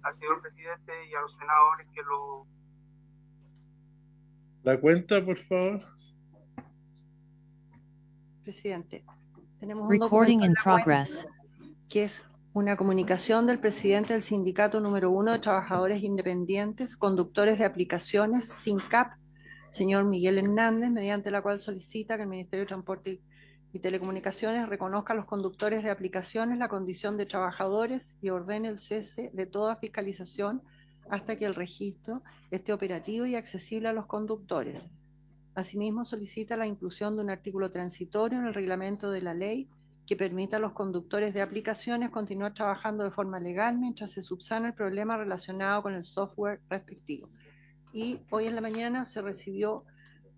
al señor presidente y a los senadores que lo... La cuenta, por favor. Presidente, tenemos un Recording documento in en la cuenta progress. que es una comunicación del presidente del Sindicato número 1 de Trabajadores Independientes, Conductores de Aplicaciones, SINCAP, señor Miguel Hernández, mediante la cual solicita que el Ministerio de Transporte y Telecomunicaciones reconozca a los conductores de aplicaciones la condición de trabajadores y ordene el cese de toda fiscalización hasta que el registro esté operativo y accesible a los conductores. Asimismo, solicita la inclusión de un artículo transitorio en el reglamento de la ley que permita a los conductores de aplicaciones continuar trabajando de forma legal mientras se subsana el problema relacionado con el software respectivo. Y hoy en la mañana se recibió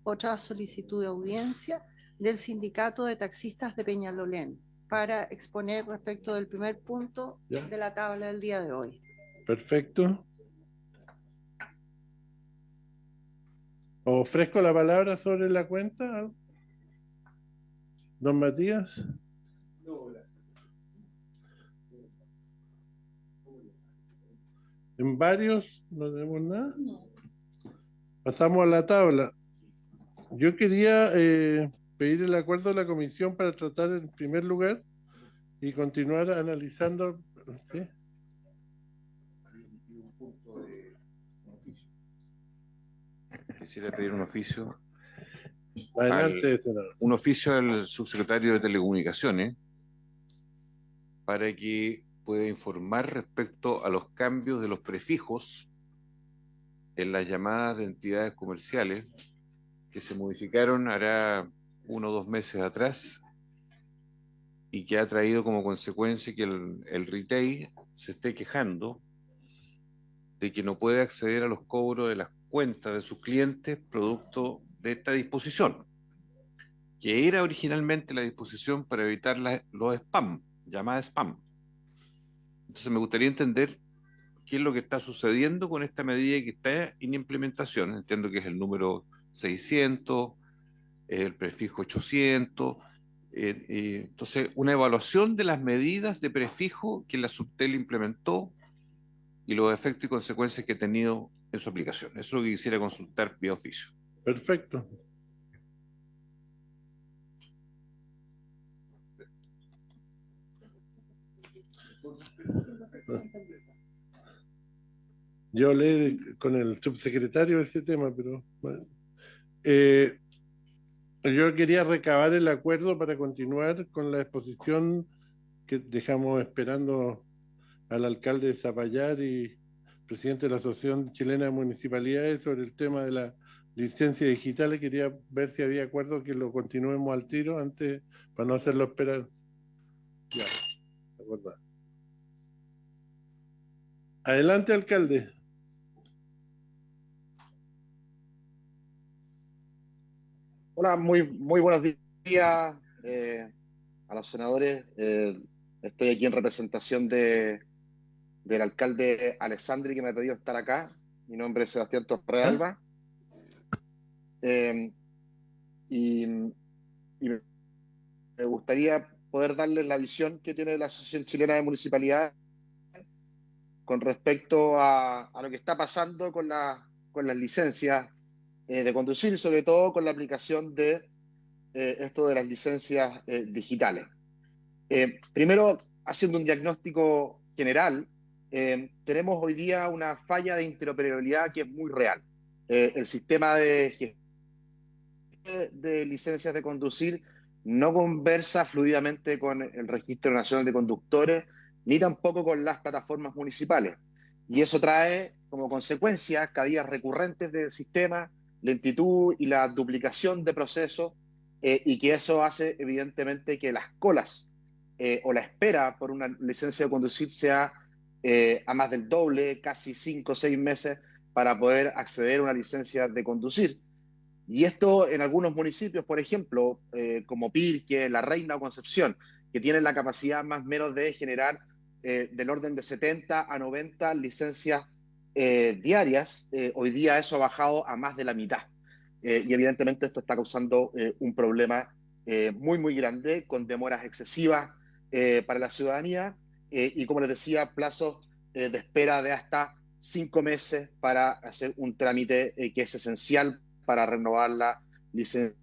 otra solicitud de audiencia del Sindicato de Taxistas de Peñalolén para exponer respecto del primer punto de la tabla del día de hoy. Perfecto. Ofrezco la palabra sobre la cuenta. Don Matías. No, gracias. En varios no tenemos nada. Pasamos a la tabla. Yo quería pedir el acuerdo de la comisión para tratar en primer lugar y continuar analizando. ¿Sí? Un punto de un oficio. Quisiera pedir un oficio. Adelante, senador. Un oficio al subsecretario de Telecomunicaciones para que pueda informar respecto a los cambios de los prefijos en las llamadas de entidades comerciales que se modificaron hará 1 o 2 meses atrás y que ha traído como consecuencia que el retail se esté quejando de que no puede acceder a los cobros de las cuentas de sus clientes producto de esta disposición, que era originalmente la disposición para evitar los spam, llamadas spam. Entonces me gustaría entender qué es lo que está sucediendo con esta medida que está en implementación. Entiendo que es el número 600, el prefijo 800. Entonces, una evaluación de las medidas de prefijo que la Subtel implementó y los efectos y consecuencias que ha tenido en su aplicación. Eso es lo que quisiera consultar vía oficio. Perfecto. Yo hablé con el subsecretario de ese tema, pero bueno. Yo quería recabar el acuerdo para continuar con la exposición que dejamos esperando al alcalde de Zapallar y presidente de la Asociación Chilena de Municipalidades sobre el tema de la licencia digital. Quería ver si había acuerdo que lo continuemos al tiro antes para no hacerlo esperar. Ya, acordado. Adelante, alcalde. Hola, muy buenos días a los senadores. Estoy aquí en representación del alcalde Alessandri, que me ha pedido estar acá. Mi nombre es Sebastián Torrealba. Eh, y, y me gustaría poder darles la visión que tiene la Asociación Chilena de Municipalidades con respecto a lo que está pasando con las licencias de conducir y sobre todo con la aplicación de esto de las licencias digitales. Primero, haciendo un diagnóstico general, tenemos hoy día una falla de interoperabilidad que es muy real. El sistema de licencias de conducir no conversa fluidamente con el Registro Nacional de Conductores, ni tampoco con las plataformas municipales. Y eso trae como consecuencia caídas recurrentes del sistema, lentitud y la duplicación de procesos, y que eso hace evidentemente que las colas o la espera por una licencia de conducir sea a más del doble, casi 5 o 6 meses para poder acceder a una licencia de conducir. Y esto en algunos municipios, por ejemplo, como Pirque, La Reina o Concepción, que tienen la capacidad más o menos de generar del orden de 70 a 90 licencias diarias, hoy día eso ha bajado a más de la mitad. Y evidentemente esto está causando un problema muy grande, con demoras excesivas para la ciudadanía y, como les decía, plazos de espera de hasta 5 meses para hacer un trámite que es esencial para renovar la licencia.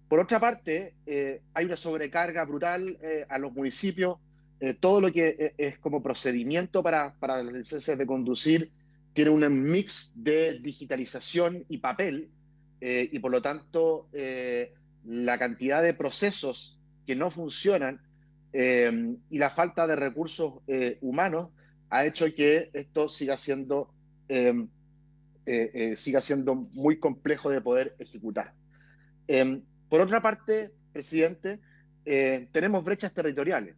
Por otra parte, hay una sobrecarga brutal a los municipios. Todo lo que es como procedimiento para las licencias de conducir tiene un mix de digitalización y papel, y por lo tanto la cantidad de procesos que no funcionan y la falta de recursos humanos ha hecho que esto siga siendo muy complejo de poder ejecutar. Por otra parte, presidente, tenemos brechas territoriales.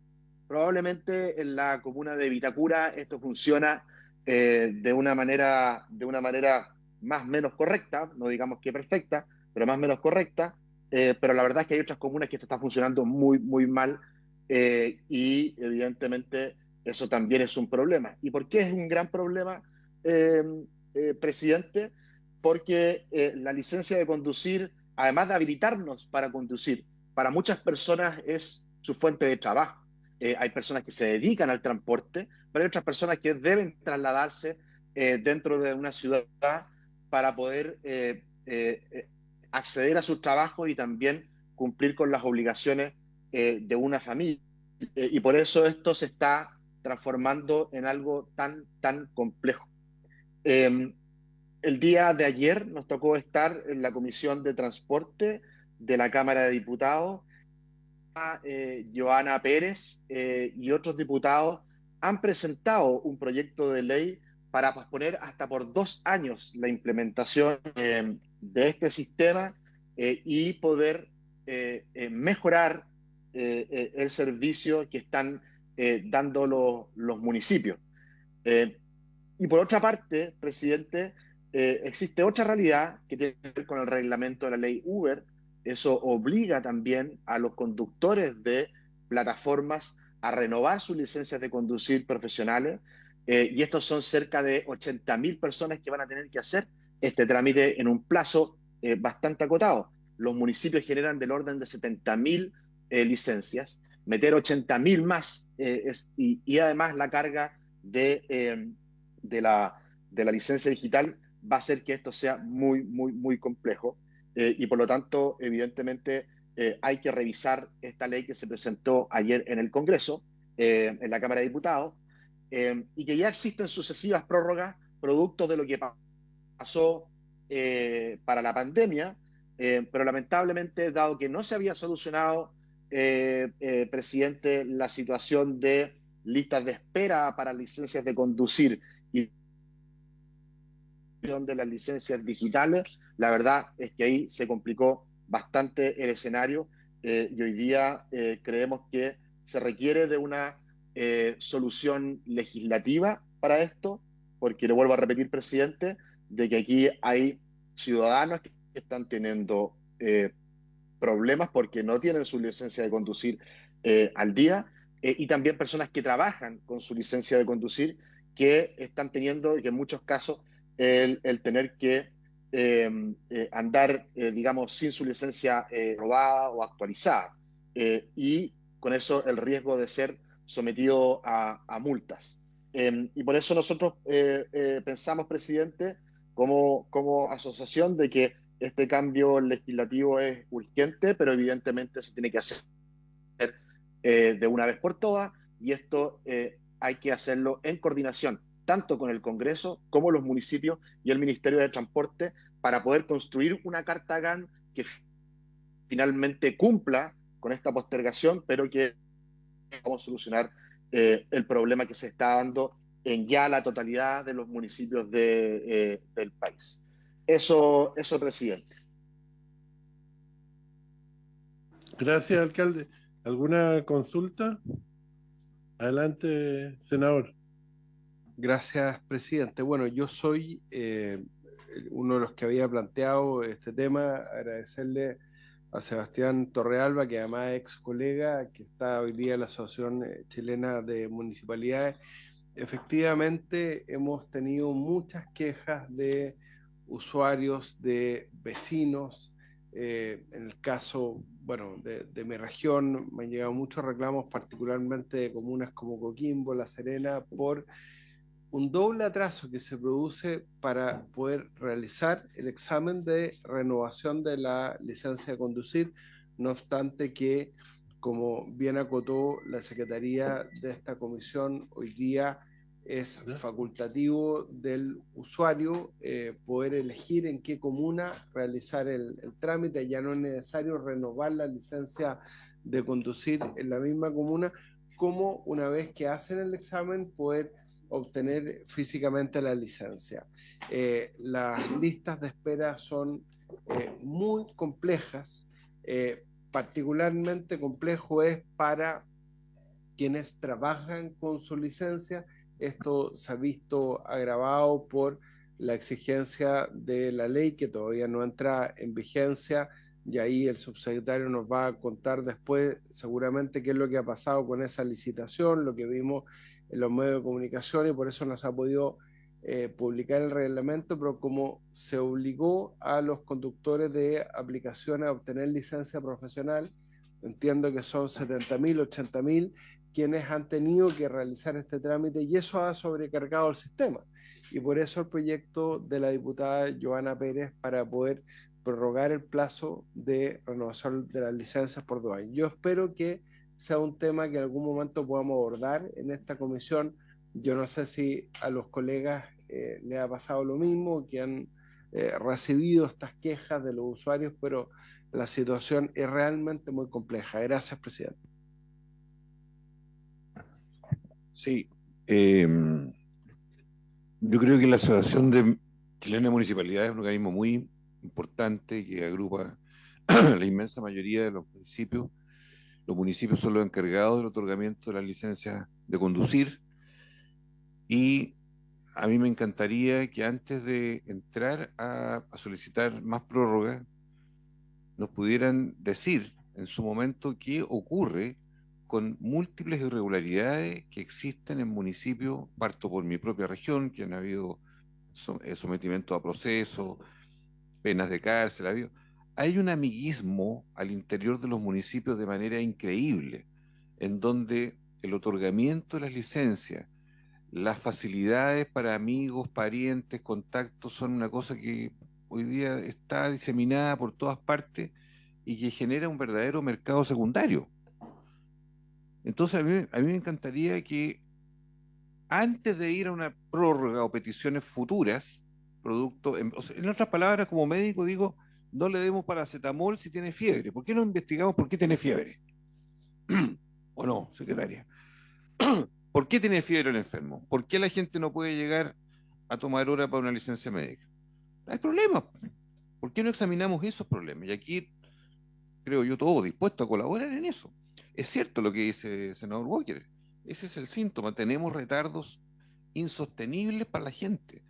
Probablemente en la comuna de Vitacura esto funciona de una manera más o menos correcta, no digamos que perfecta, pero más o menos correcta, pero la verdad es que hay otras comunas que esto está funcionando muy, muy mal, y evidentemente eso también es un problema. ¿Y por qué es un gran problema, eh, presidente? Porque la licencia de conducir, además de habilitarnos para conducir, para muchas personas es su fuente de trabajo. Hay personas que se dedican al transporte, pero hay otras personas que deben trasladarse dentro de una ciudad para poder acceder a sus trabajos y también cumplir con las obligaciones de una familia. Y por eso esto se está transformando en algo tan complejo. El día de ayer nos tocó estar en la Comisión de Transporte de la Cámara de Diputados. Joana Pérez y otros diputados han presentado un proyecto de ley para posponer hasta por 2 años la implementación de este sistema y poder mejorar el servicio que están dando los municipios. Y por otra parte, presidente, existe otra realidad que tiene que ver con el reglamento de la ley Uber. Eso obliga también a los conductores de plataformas a renovar sus licencias de conducir profesionales, y estos son cerca de 80.000 personas que van a tener que hacer este trámite en un plazo bastante acotado. Los municipios generan del orden de 70.000 licencias. Meter 80.000 más y además la carga de la licencia digital va a hacer que esto sea muy, muy, muy complejo. Y por lo tanto, evidentemente, hay que revisar esta ley que se presentó ayer en el Congreso, en la Cámara de Diputados, y que ya existen sucesivas prórrogas producto de lo que pasó para la pandemia, pero lamentablemente, dado que no se había solucionado, presidente, la situación de listas de espera para licencias de conducir y de las licencias digitales, la verdad es que ahí se complicó bastante el escenario, y hoy día creemos que se requiere de una solución legislativa para esto, porque le vuelvo a repetir, presidente, de que aquí hay ciudadanos que están teniendo problemas porque no tienen su licencia de conducir al día, y también personas que trabajan con su licencia de conducir que están teniendo, y que en muchos casos, el tener que andar, digamos, sin su licencia robada o actualizada, y con eso el riesgo de ser sometido a multas. Y por eso nosotros pensamos, presidente, como asociación, de que este cambio legislativo es urgente, pero evidentemente se tiene que hacer de una vez por todas, y esto hay que hacerlo en coordinación tanto con el Congreso como los municipios y el Ministerio de Transporte, para poder construir una carta GAN que finalmente cumpla con esta postergación, pero que vamos a solucionar el problema que se está dando en ya la totalidad de los municipios del país. Eso, presidente. Gracias, alcalde. ¿Alguna consulta? Adelante, senador. Gracias, presidente. Bueno, yo soy uno de los que había planteado este tema. Agradecerle a Sebastián Torrealba, que además es ex colega, que está hoy día en la Asociación Chilena de Municipalidades. Efectivamente, hemos tenido muchas quejas de usuarios, de vecinos, En el caso, bueno, de mi región, me han llegado muchos reclamos, particularmente de comunas como Coquimbo, La Serena, por un doble atraso que se produce para poder realizar el examen de renovación de la licencia de conducir, no obstante que, como bien acotó la Secretaría de esta comisión, hoy día es facultativo del usuario poder elegir en qué comuna realizar el trámite, ya no es necesario renovar la licencia de conducir en la misma comuna, como una vez que hacen el examen poder obtener físicamente la licencia. Las listas de espera son muy complejas, particularmente complejo es para quienes trabajan con su licencia. Esto se ha visto agravado por la exigencia de la ley que todavía no entra en vigencia, y ahí el subsecretario nos va a contar después seguramente qué es lo que ha pasado con esa licitación, lo que vimos en los medios de comunicación, y por eso no se ha podido publicar el reglamento, pero como se obligó a los conductores de aplicaciones a obtener licencia profesional, entiendo que son 70.000, 80.000 quienes han tenido que realizar este trámite, y eso ha sobrecargado el sistema. Y por eso el proyecto de la diputada Joana Pérez para poder prorrogar el plazo de renovación de las licencias por 2 años. Yo espero que sea un tema que en algún momento podamos abordar en esta comisión. Yo no sé si a los colegas les ha pasado lo mismo, que han recibido estas quejas de los usuarios, pero la situación es realmente muy compleja. Gracias, presidente. Sí, yo creo que la Asociación Chilena de Municipalidades es un organismo muy importante que agrupa la inmensa mayoría de los municipios. Los municipios son los encargados del otorgamiento de las licencias de conducir, y a mí me encantaría que antes de entrar a solicitar más prórrogas nos pudieran decir en su momento qué ocurre con múltiples irregularidades que existen en municipios. Parto por mi propia región, que han habido sometimiento a procesos, penas de cárcel, hay un amiguismo al interior de los municipios de manera increíble, en donde el otorgamiento de las licencias, las facilidades para amigos, parientes, contactos, son una cosa que hoy día está diseminada por todas partes y que genera un verdadero mercado secundario. Entonces a mí me encantaría que antes de ir a una prórroga o peticiones futuras, o sea, en otras palabras, como médico digo, no le demos paracetamol si tiene fiebre. ¿Por qué no investigamos por qué tiene fiebre? ¿O no, secretaria? ¿Por qué tiene fiebre el enfermo? ¿Por qué la gente no puede llegar a tomar hora para una licencia médica? Hay problemas. ¿Por qué no examinamos esos problemas? Y aquí creo yo todo dispuesto a colaborar en eso. Es cierto lo que dice el senador Walker. Ese es el síntoma. Tenemos retardos insostenibles para la gente.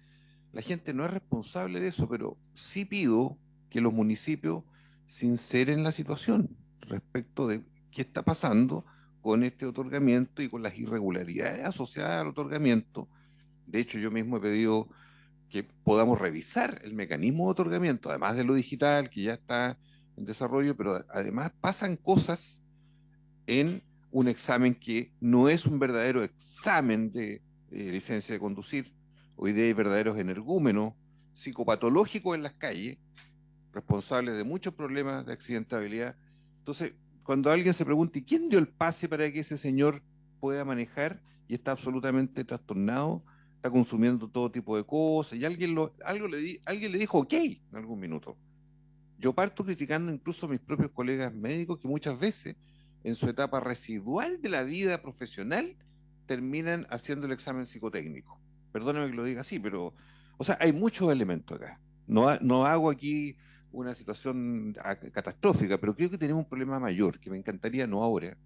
La gente no es responsable de eso, pero sí pido que los municipios sinceren la situación respecto de qué está pasando con este otorgamiento y con las irregularidades asociadas al otorgamiento. De hecho, yo mismo he pedido que podamos revisar el mecanismo de otorgamiento, además de lo digital, que ya está en desarrollo, pero además pasan cosas en un examen que no es un verdadero examen de licencia de conducir. Hoy día hay verdaderos energúmenos psicopatológicos en las calles, responsables de muchos problemas de accidentabilidad. Entonces, cuando alguien se pregunta, ¿y quién dio el pase para que ese señor pueda manejar y está absolutamente trastornado, está consumiendo todo tipo de cosas, y alguien le dijo ok en algún minuto? Yo parto criticando incluso a mis propios colegas médicos que muchas veces en su etapa residual de la vida profesional terminan haciendo el examen psicotécnico. Perdóneme que lo diga así, pero, o sea, hay muchos elementos acá. No hago aquí una situación catastrófica, pero creo que tenemos un problema mayor, que me encantaría no ahora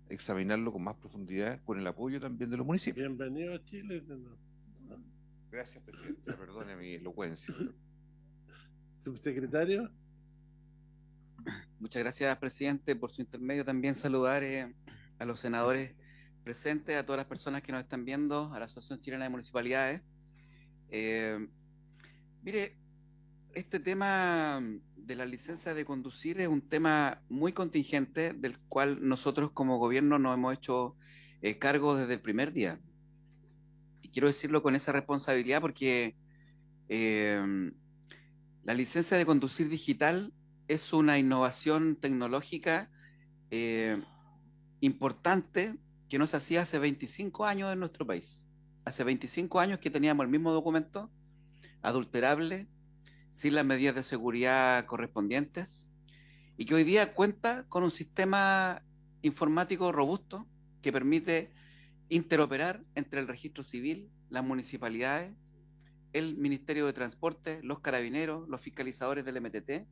examinarlo con más profundidad, con el apoyo también de los municipios. Bienvenido a Chile. Gracias, presidente. Perdone mi elocuencia. Subsecretario. Muchas gracias, presidente. Por su intermedio también saludar a los senadores presentes, a todas las personas que nos están viendo, a la Asociación Chilena de Municipalidades. Mire, este tema de la licencia de conducir es un tema muy contingente del cual nosotros como gobierno nos hemos hecho cargo desde el primer día. Y quiero decirlo con esa responsabilidad porque la licencia de conducir digital es una innovación tecnológica importante que no se hacía hace 25 años en nuestro país. Hace 25 años que teníamos el mismo documento, adulterable, sin las medidas de seguridad correspondientes, y que hoy día cuenta con un sistema informático robusto que permite interoperar entre el registro civil, las municipalidades, el Ministerio de Transporte, los carabineros, los fiscalizadores del MTT,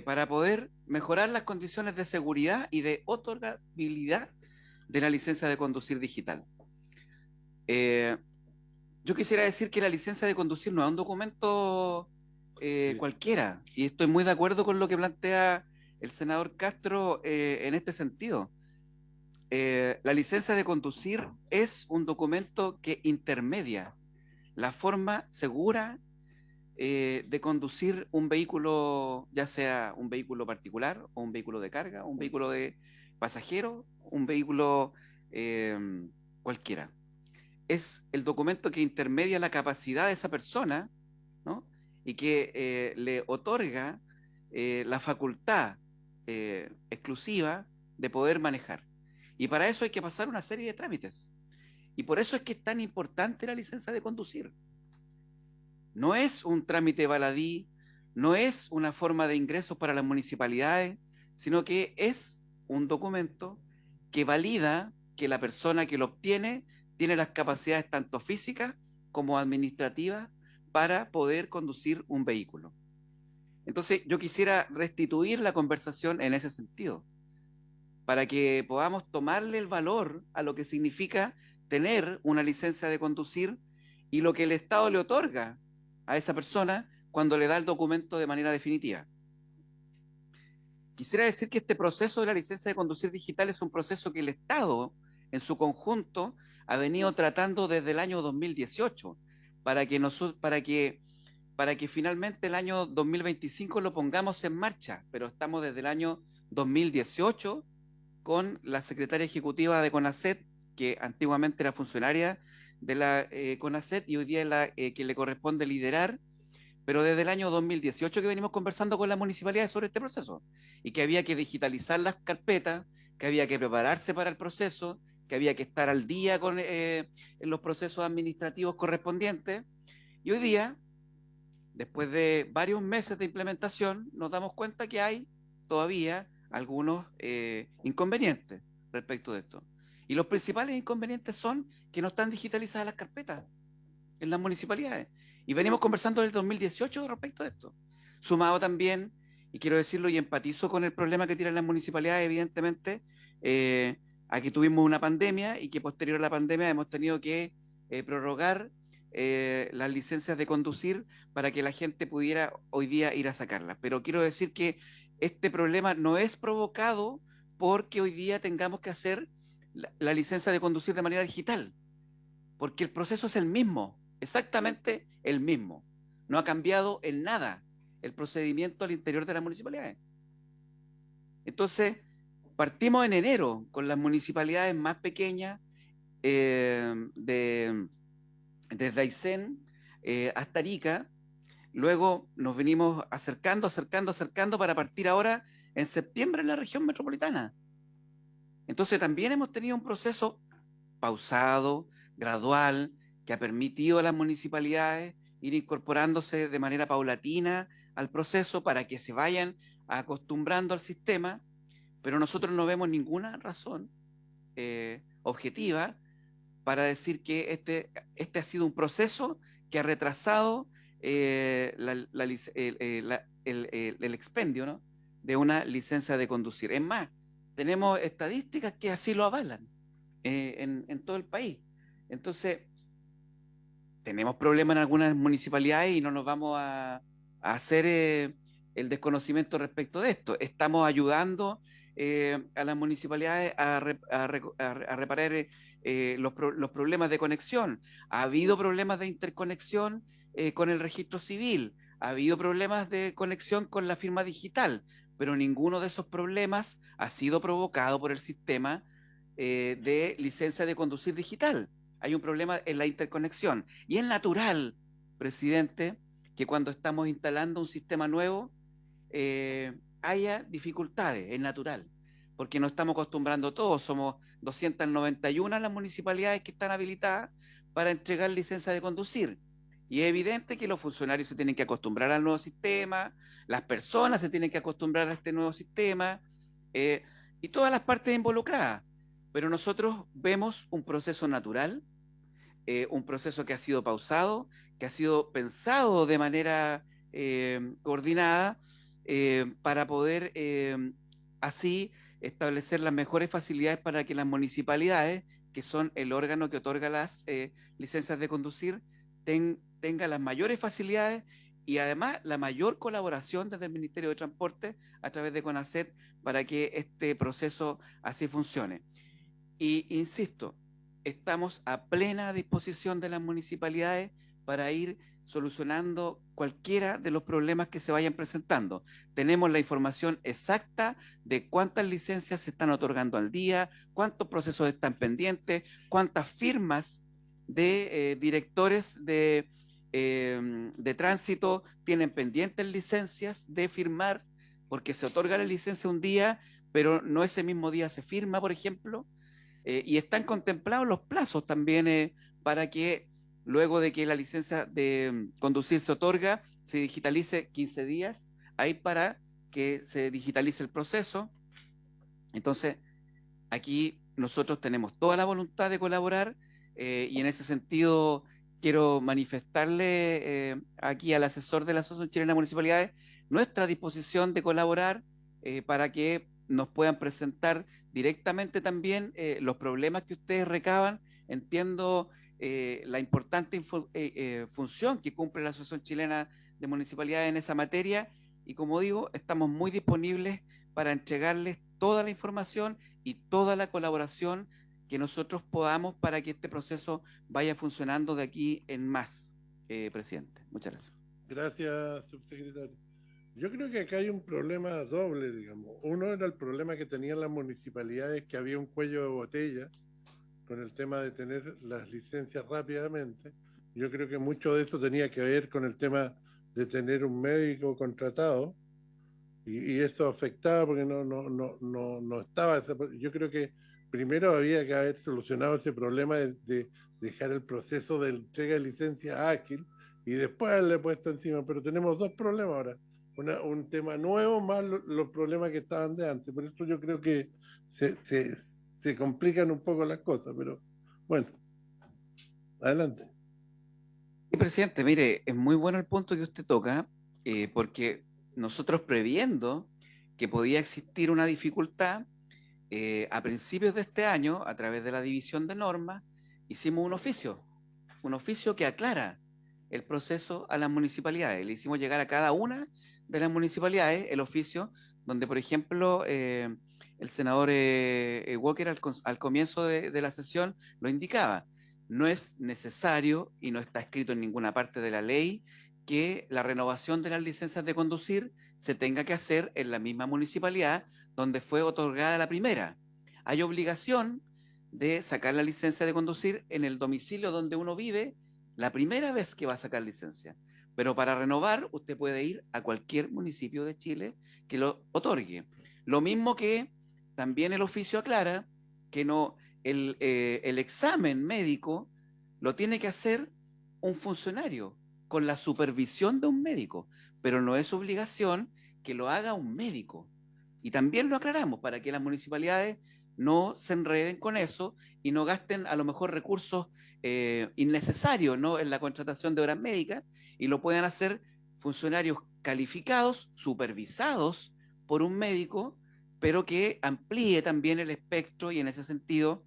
para poder mejorar las condiciones de seguridad y de otorgabilidad de la licencia de conducir digital. Yo quisiera decir que la licencia de conducir no es un documento cualquiera, y estoy muy de acuerdo con lo que plantea el senador Castro en este sentido. La licencia de conducir es un documento que intermedia la forma segura de conducir un vehículo, ya sea un vehículo particular o un vehículo de carga, un vehículo de pasajero, un vehículo cualquiera. Es el documento que intermedia la capacidad de esa persona, ¿no? Y que le otorga la facultad exclusiva de poder manejar. Y para eso hay que pasar una serie de trámites. Y por eso es que es tan importante la licencia de conducir. No es un trámite baladí, no es una forma de ingresos para las municipalidades, sino que es un documento que valida que la persona que lo obtiene tiene las capacidades tanto físicas como administrativas para poder conducir un vehículo. Entonces, yo quisiera restituir la conversación en ese sentido, para que podamos tomarle el valor a lo que significa tener una licencia de conducir y lo que el Estado le otorga a esa persona cuando le da el documento de manera definitiva. Quisiera decir que este proceso de la licencia de conducir digital es un proceso que el Estado, en su conjunto, ha venido tratando desde el año 2018, para que finalmente el año 2025 lo pongamos en marcha, pero estamos desde el año 2018 con la secretaria ejecutiva de CONACET, que antiguamente era funcionaria de la CONACET y hoy día es la que le corresponde liderar, pero desde el año 2018 que venimos conversando con las municipalidades sobre este proceso, y que había que digitalizar las carpetas, que había que prepararse para el proceso, que había que estar al día con en los procesos administrativos correspondientes, y hoy día, después de varios meses de implementación, nos damos cuenta que hay todavía algunos inconvenientes respecto de esto. Y los principales inconvenientes son que no están digitalizadas las carpetas en las municipalidades. Y venimos conversando desde el 2018 respecto a esto. Sumado también, y quiero decirlo y empatizo con el problema que tienen las municipalidades, evidentemente, a que tuvimos una pandemia y que posterior a la pandemia hemos tenido que prorrogar las licencias de conducir para que la gente pudiera hoy día ir a sacarlas. Pero quiero decir que este problema no es provocado porque hoy día tengamos que hacer la licencia de conducir de manera digital, porque el proceso es el mismo, exactamente el mismo. No ha cambiado en nada el procedimiento al interior de las municipalidades. Entonces, partimos en enero con las municipalidades más pequeñas, desde Aysén hasta Arica. Luego nos venimos acercando para partir ahora en septiembre en la región metropolitana. Entonces también hemos tenido un proceso pausado, gradual, que ha permitido a las municipalidades ir incorporándose de manera paulatina al proceso para que se vayan acostumbrando al sistema, pero nosotros no vemos ninguna razón objetiva para decir que este ha sido un proceso que ha retrasado el expendio, ¿no?, de una licencia de conducir. Es más, tenemos estadísticas que así lo avalan en todo el país. Entonces, tenemos problemas en algunas municipalidades y no nos vamos a hacer el desconocimiento respecto de esto. Estamos ayudando a las municipalidades a reparar los problemas de conexión. Ha habido problemas de interconexión con el registro civil, ha habido problemas de conexión con la firma digital, pero ninguno de esos problemas ha sido provocado por el sistema de licencia de conducir digital. Hay un problema en la interconexión. Y es natural, presidente, que cuando estamos instalando un sistema nuevo haya dificultades, es natural, porque no estamos acostumbrando todos. Somos 291 las municipalidades que están habilitadas para entregar licencia de conducir. Y es evidente que los funcionarios se tienen que acostumbrar al nuevo sistema, las personas se tienen que acostumbrar a este nuevo sistema y todas las partes involucradas. Pero nosotros vemos un proceso natural, un proceso que ha sido pausado, que ha sido pensado de manera coordinada para poder así establecer las mejores facilidades para que las municipalidades, que son el órgano que otorga las licencias de conducir, tengan las mayores facilidades y además la mayor colaboración desde el Ministerio de Transporte a través de CONACET para que este proceso así funcione. Y insisto, estamos a plena disposición de las municipalidades para ir solucionando cualquiera de los problemas que se vayan presentando. Tenemos la información exacta de cuántas licencias se están otorgando al día, cuántos procesos están pendientes, cuántas firmas de directores de tránsito tienen pendientes licencias de firmar, porque se otorga la licencia un día, pero no ese mismo día se firma, por ejemplo. Y están contemplados los plazos también para que luego de que la licencia de conducir se otorga, se digitalice 15 días, ahí para que se digitalice el proceso. Entonces, aquí nosotros tenemos toda la voluntad de colaborar y en ese sentido quiero manifestarle aquí al asesor de la Asociación Chilena de Municipalidades nuestra disposición de colaborar para que nos puedan presentar directamente también los problemas que ustedes recaban. Entiendo la importante función que cumple la Asociación Chilena de Municipalidades en esa materia y como digo, estamos muy disponibles para entregarles toda la información y toda la colaboración que nosotros podamos para que este proceso vaya funcionando de aquí en más, presidente. Muchas gracias. Gracias, subsecretario. Yo creo que acá hay un problema doble, digamos. Uno era el problema que tenían las municipalidades, que había un cuello de botella con el tema de tener las licencias rápidamente. Yo creo que mucho de eso tenía que ver con el tema de tener un médico contratado y eso afectaba porque no estaba. Yo creo que primero había que haber solucionado ese problema de dejar el proceso de entrega de licencia ágil y después haberle puesto encima. Pero tenemos dos problemas ahora. Un tema nuevo más los problemas que estaban de antes. Por eso yo creo que se complican un poco las cosas, pero bueno, adelante. Sí, presidente, mire, es muy bueno el punto que usted toca, porque nosotros previendo que podía existir una dificultad, a principios de este año, a través de la división de normas, hicimos un oficio que aclara el proceso a las municipalidades. Le hicimos llegar a cada una de las municipalidades el oficio donde, por ejemplo, el senador Walker al comienzo de la sesión lo indicaba. No es necesario y no está escrito en ninguna parte de la ley que la renovación de las licencias de conducir se tenga que hacer en la misma municipalidad donde fue otorgada la primera. Hay obligación de sacar la licencia de conducir en el domicilio donde uno vive la primera vez que va a sacar licencia. Pero para renovar, usted puede ir a cualquier municipio de Chile que lo otorgue. Lo mismo que también el oficio aclara que no el examen médico lo tiene que hacer un funcionario con la supervisión de un médico, pero no es obligación que lo haga un médico. Y también lo aclaramos para que las municipalidades no se enreden con eso y no gasten a lo mejor recursos innecesarios, ¿no?, en la contratación de horas médicas y lo puedan hacer funcionarios calificados, supervisados por un médico, pero que amplíe también el espectro y en ese sentido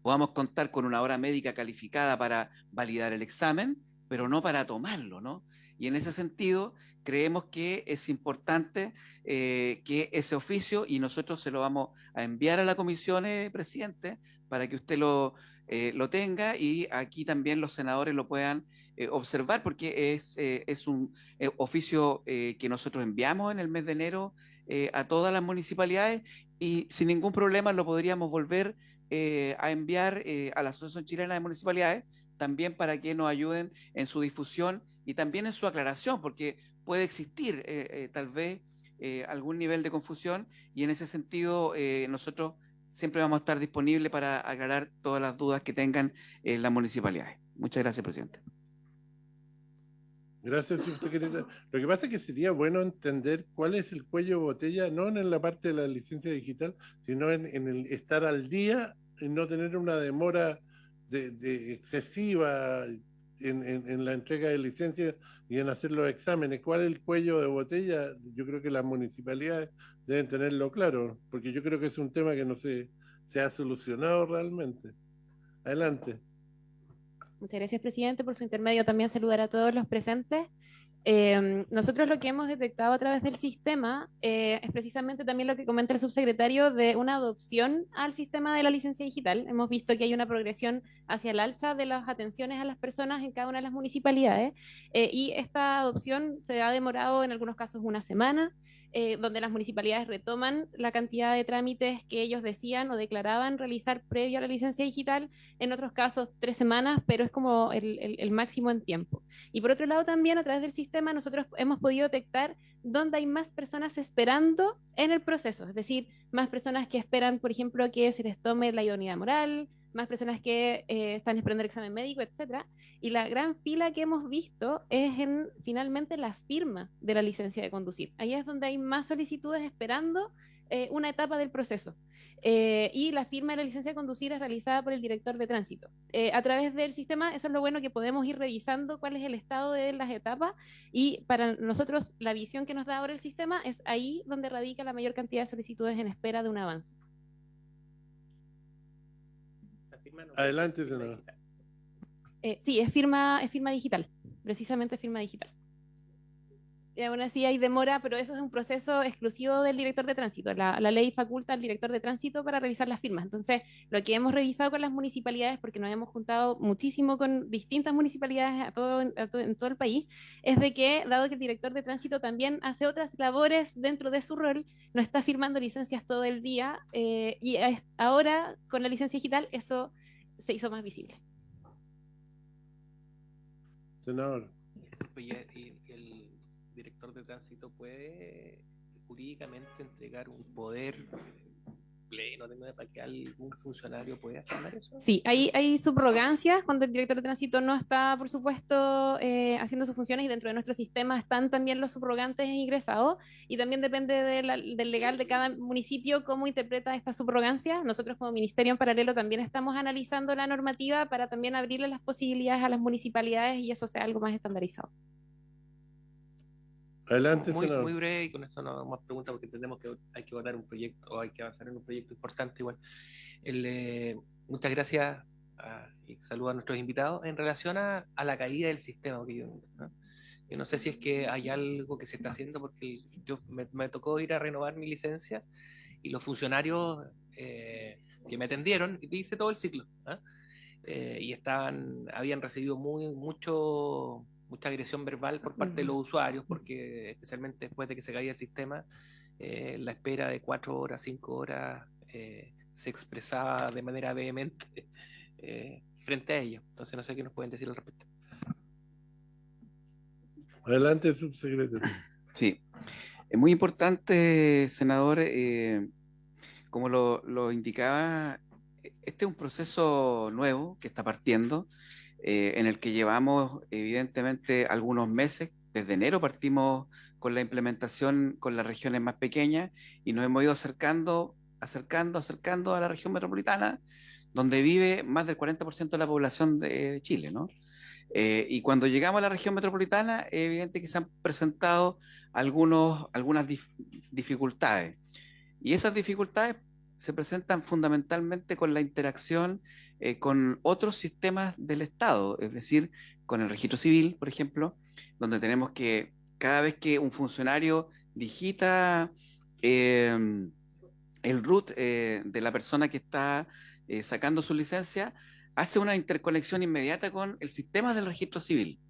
podamos contar con una hora médica calificada para validar el examen, pero no para tomarlo, ¿no? Y en ese sentido, creemos que es importante que ese oficio, y nosotros se lo vamos a enviar a la comisión, presidente, para que usted lo tenga y aquí también los senadores lo puedan observar, porque es un oficio que nosotros enviamos en el mes de enero a todas las municipalidades y sin ningún problema lo podríamos volver a enviar a la Asociación Chilena de Municipalidades también para que nos ayuden en su difusión y también en su aclaración, porque puede existir tal vez algún nivel de confusión y en ese sentido nosotros siempre vamos a estar disponibles para aclarar todas las dudas que tengan las municipalidades. Muchas gracias, presidente. Gracias, subsecretario. Lo que pasa es que sería bueno entender cuál es el cuello de botella, no en la parte de la licencia digital, sino en el estar al día y no tener una demora de excesiva en la entrega de licencias y en hacer los exámenes. ¿Cuál es el cuello de botella? Yo creo que las municipalidades deben tenerlo claro, porque yo creo que es un tema que no se ha solucionado realmente. Adelante. Muchas gracias, presidente. Por su intermedio también saludar a todos los presentes. Nosotros lo que hemos detectado a través del sistema es precisamente también lo que comenta el subsecretario de una adopción al sistema de la licencia digital. Hemos visto que hay una progresión hacia el alza de las atenciones a las personas en cada una de las municipalidades y esta adopción se ha demorado en algunos casos una semana, donde las municipalidades retoman la cantidad de trámites que ellos decían o declaraban realizar previo a la licencia digital, en otros casos 3 semanas, pero es como el máximo en tiempo. Y por otro lado también a través del sistema nosotros hemos podido detectar dónde hay más personas esperando en el proceso, es decir, más personas que esperan, por ejemplo, que se les tome la idoneidad moral, más personas que están esperando el examen médico, etcétera. Y la gran fila que hemos visto es en finalmente la firma de la licencia de conducir. Ahí es donde hay más solicitudes esperando una etapa del proceso. Y la firma de la licencia de conducir es realizada por el director de tránsito. A través del sistema, eso es lo bueno, que podemos ir revisando cuál es el estado de las etapas y para nosotros la visión que nos da ahora el sistema es ahí donde radica la mayor cantidad de solicitudes en espera de un avance. Adelante, senador. Sí, es firma digital, precisamente firma digital. Y aún así hay demora, pero eso es un proceso exclusivo del director de tránsito. La ley faculta al director de tránsito para revisar las firmas. Entonces, lo que hemos revisado con las municipalidades, porque nos hemos juntado muchísimo con distintas municipalidades en todo el país, es de que, dado que el director de tránsito también hace otras labores dentro de su rol, no está firmando licencias todo el día, y ahora, con la licencia digital, eso se hizo más visible. Senador. Oye, ¿y el director de tránsito puede jurídicamente entregar un poder pleno para que algún funcionario pueda afirmar eso? Sí, hay subrogancias cuando el director de tránsito no está, por supuesto, haciendo sus funciones, y dentro de nuestro sistema están también los subrogantes ingresados, y también depende del legal de cada municipio cómo interpreta esta subrogancia. Nosotros como ministerio en paralelo también estamos analizando la normativa para también abrirle las posibilidades a las municipalidades y eso sea algo más estandarizado. Adelante, muy, senador. muy breve, y con eso no más preguntas porque entendemos que hay que votar un proyecto, o hay que avanzar en un proyecto importante igual. Muchas gracias y saludos a nuestros invitados en relación a la caída del sistema. Porque yo no sé si es que hay algo que se está haciendo, porque yo me tocó ir a renovar mi licencia y los funcionarios que me atendieron, hice todo el ciclo, y habían recibido mucha agresión verbal por parte de los usuarios, porque especialmente después de que se caía el sistema, la espera de 4 horas, 5 horas se expresaba de manera vehemente frente a ellos. Entonces no sé qué nos pueden decir al respecto. Adelante, subsecretario. Sí, es muy importante, senador, como lo indicaba, este es un proceso nuevo que está partiendo, en el que llevamos evidentemente algunos meses. Desde enero partimos con la implementación con las regiones más pequeñas y nos hemos ido acercando a la región metropolitana, donde vive más del 40% de la población de Chile, ¿no? Y cuando llegamos a la región metropolitana, es evidente que se han presentado algunas dificultades. Y esas dificultades se presentan fundamentalmente con la interacción con otros sistemas del Estado, es decir, con el registro civil, por ejemplo, donde tenemos que cada vez que un funcionario digita el root de la persona que está sacando su licencia, hace una interconexión inmediata con el sistema del registro civil.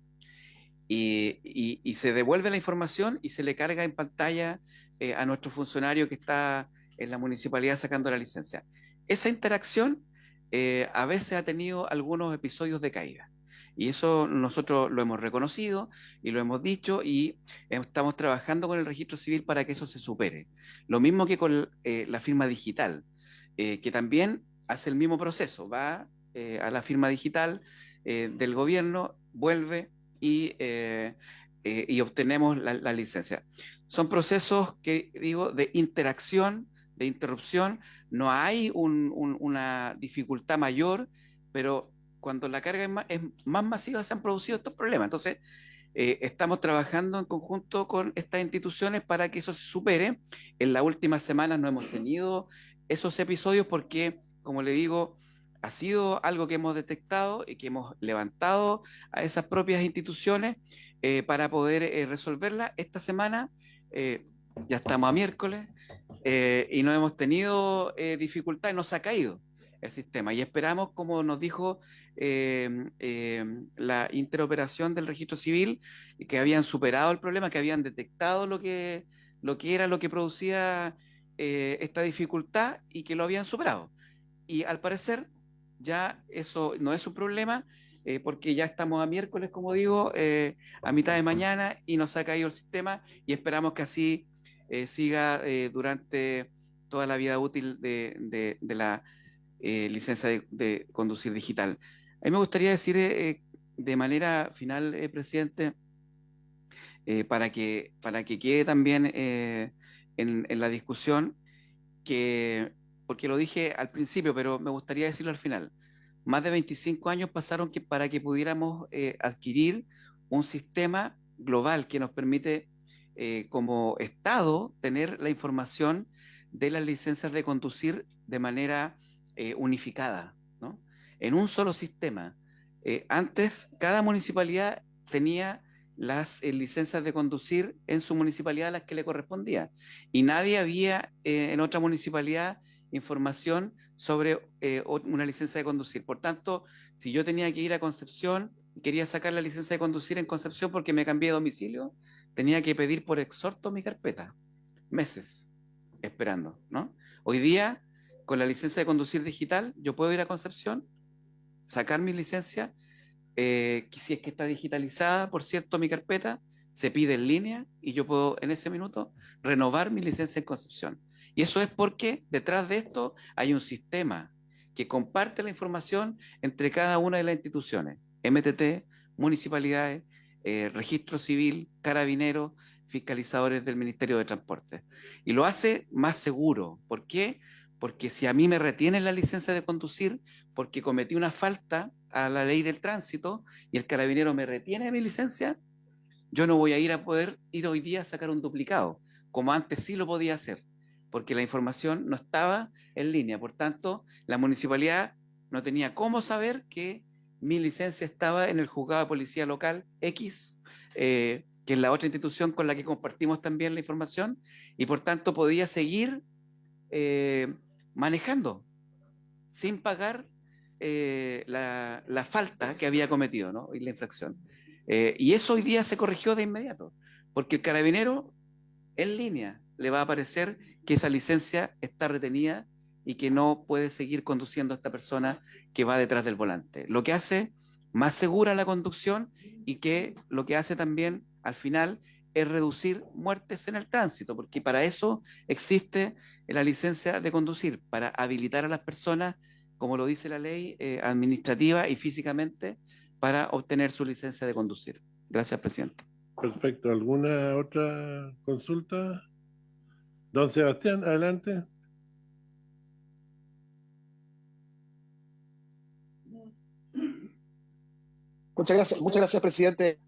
Y se devuelve la información y se le carga en pantalla a nuestro funcionario que está en la municipalidad sacando la licencia. Esa interacción a veces ha tenido algunos episodios de caída. Y eso nosotros lo hemos reconocido y lo hemos dicho y estamos trabajando con el registro civil para que eso se supere. Lo mismo que con la firma digital, que también hace el mismo proceso. Va a la firma digital del gobierno, vuelve y obtenemos la licencia. Son procesos que digo de interacción, de interrupción. No hay una dificultad mayor, pero cuando la carga es más masiva se han producido estos problemas. Entonces, estamos trabajando en conjunto con estas instituciones para que eso se supere. En las últimas semanas no hemos tenido esos episodios porque, como le digo, ha sido algo que hemos detectado y que hemos levantado a esas propias instituciones para poder resolverla. Esta semana ya estamos a miércoles y no hemos tenido dificultades, no se ha caído el sistema y esperamos, como nos dijo la interoperación del registro civil, que habían superado el problema, que habían detectado lo que era lo que producía esta dificultad y que lo habían superado. Y al parecer ya eso no es un problema porque ya estamos a miércoles, como digo, a mitad de mañana y nos ha caído el sistema y esperamos que así siga durante toda la vida útil de la licencia de conducir digital. A mí me gustaría decir de manera final, presidente, para que quede también en la discusión, porque lo dije al principio, pero me gustaría decirlo al final. Más de 25 años pasaron para que pudiéramos adquirir un sistema global que nos permite, como Estado, tener la información de las licencias de conducir de manera unificada, ¿no? En un solo sistema. Antes, cada municipalidad tenía las licencias de conducir en su municipalidad a las que le correspondía. Y nadie había en otra municipalidad información sobre una licencia de conducir. Por tanto, si yo tenía que ir a Concepción y quería sacar la licencia de conducir en Concepción porque me cambié de domicilio, tenía que pedir por exhorto mi carpeta. Meses esperando, ¿no? Hoy día, con la licencia de conducir digital, yo puedo ir a Concepción, sacar mi licencia, si es que está digitalizada, por cierto, mi carpeta, se pide en línea y yo puedo en ese minuto renovar mi licencia en Concepción. Y eso es porque detrás de esto hay un sistema que comparte la información entre cada una de las instituciones, MTT, municipalidades, registro civil, carabineros, fiscalizadores del Ministerio de Transporte. Y lo hace más seguro. ¿Por qué? Porque si a mí me retienen la licencia de conducir porque cometí una falta a la ley del tránsito y el carabinero me retiene mi licencia, yo no voy a poder ir hoy día a sacar un duplicado, como antes sí lo podía hacer, porque la información no estaba en línea. Por tanto, la municipalidad no tenía cómo saber que mi licencia estaba en el juzgado de policía local X, que es la otra institución con la que compartimos también la información, y por tanto podía seguir manejando sin pagar la falta que había cometido, ¿no? Y la infracción. Y eso hoy día se corrigió de inmediato, porque el carabinero en línea le va a aparecer que esa licencia está retenida y que no puede seguir conduciendo a esta persona que va detrás del volante. Lo que hace más segura la conducción y que lo que hace también al final es reducir muertes en el tránsito, porque para eso existe la licencia de conducir, para habilitar a las personas, como lo dice la ley administrativa y físicamente, para obtener su licencia de conducir. Gracias, presidente. Perfecto. ¿Alguna otra consulta? Don Sebastián, adelante. Muchas gracias, presidente.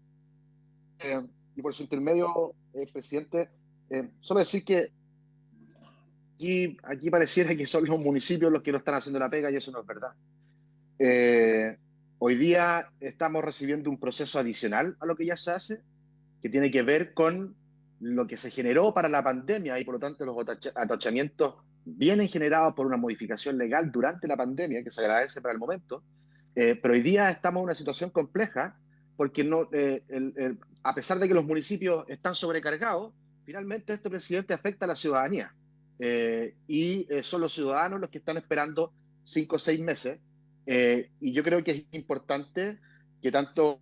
Y por su intermedio, presidente, solo decir que aquí pareciera que son los municipios los que no están haciendo la pega y eso no es verdad. Hoy día estamos recibiendo un proceso adicional a lo que ya se hace, que tiene que ver con lo que se generó para la pandemia y por lo tanto los atachamientos vienen generados por una modificación legal durante la pandemia, que se agradece para el momento, pero hoy día estamos en una situación compleja porque no, a pesar de que los municipios están sobrecargados, finalmente este presidente afecta a la ciudadanía y son los ciudadanos los que están esperando 5 o 6 meses y yo creo que es importante que tanto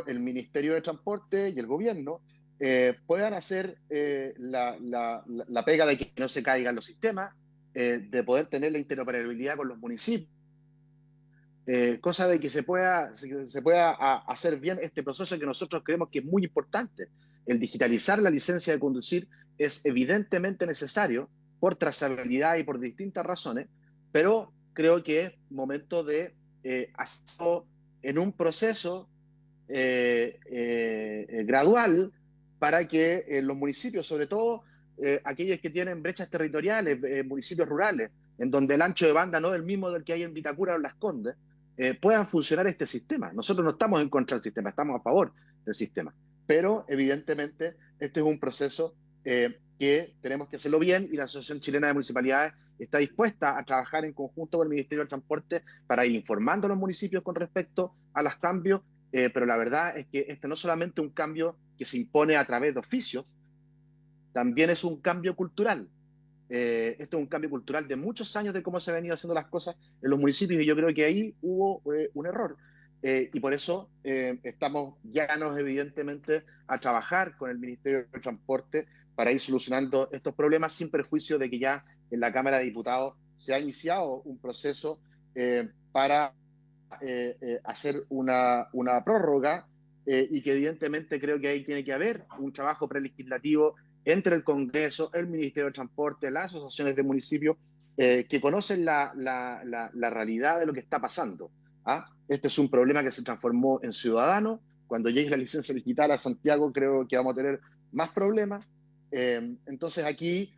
el Ministerio de Transporte y el gobierno puedan hacer la pega de que no se caigan los sistemas, de poder tener la interoperabilidad con los municipios, cosa de que se pueda hacer bien este proceso que nosotros creemos que es muy importante. El digitalizar la licencia de conducir es evidentemente necesario por trazabilidad y por distintas razones, pero creo que es momento de hacerlo en un proceso gradual para que los municipios, sobre todo aquellos que tienen brechas territoriales, municipios rurales, en donde el ancho de banda no es el mismo del que hay en Vitacura o en Las Condes, puedan funcionar este sistema. Nosotros no estamos en contra del sistema, estamos a favor del sistema. Pero evidentemente este es un proceso que tenemos que hacerlo bien y la Asociación Chilena de Municipalidades está dispuesta a trabajar en conjunto con el Ministerio del Transporte para ir informando a los municipios con respecto a los cambios, pero la verdad es que este no es solamente un cambio que se impone a través de oficios, también es un cambio cultural. Esto es un cambio cultural de muchos años de cómo se han venido haciendo las cosas en los municipios y yo creo que ahí hubo un error. Y por eso estamos llanos, evidentemente, a trabajar con el Ministerio del Transporte para ir solucionando estos problemas sin perjuicio de que ya en la Cámara de Diputados se ha iniciado un proceso para hacer una prórroga y que evidentemente creo que ahí tiene que haber un trabajo prelegislativo entre el Congreso, el Ministerio de Transporte, las asociaciones de municipios que conocen la realidad de lo que está pasando. ¿Ah? Este es un problema que se transformó en ciudadano. Cuando llegue la licencia digital a Santiago creo que vamos a tener más problemas. Entonces aquí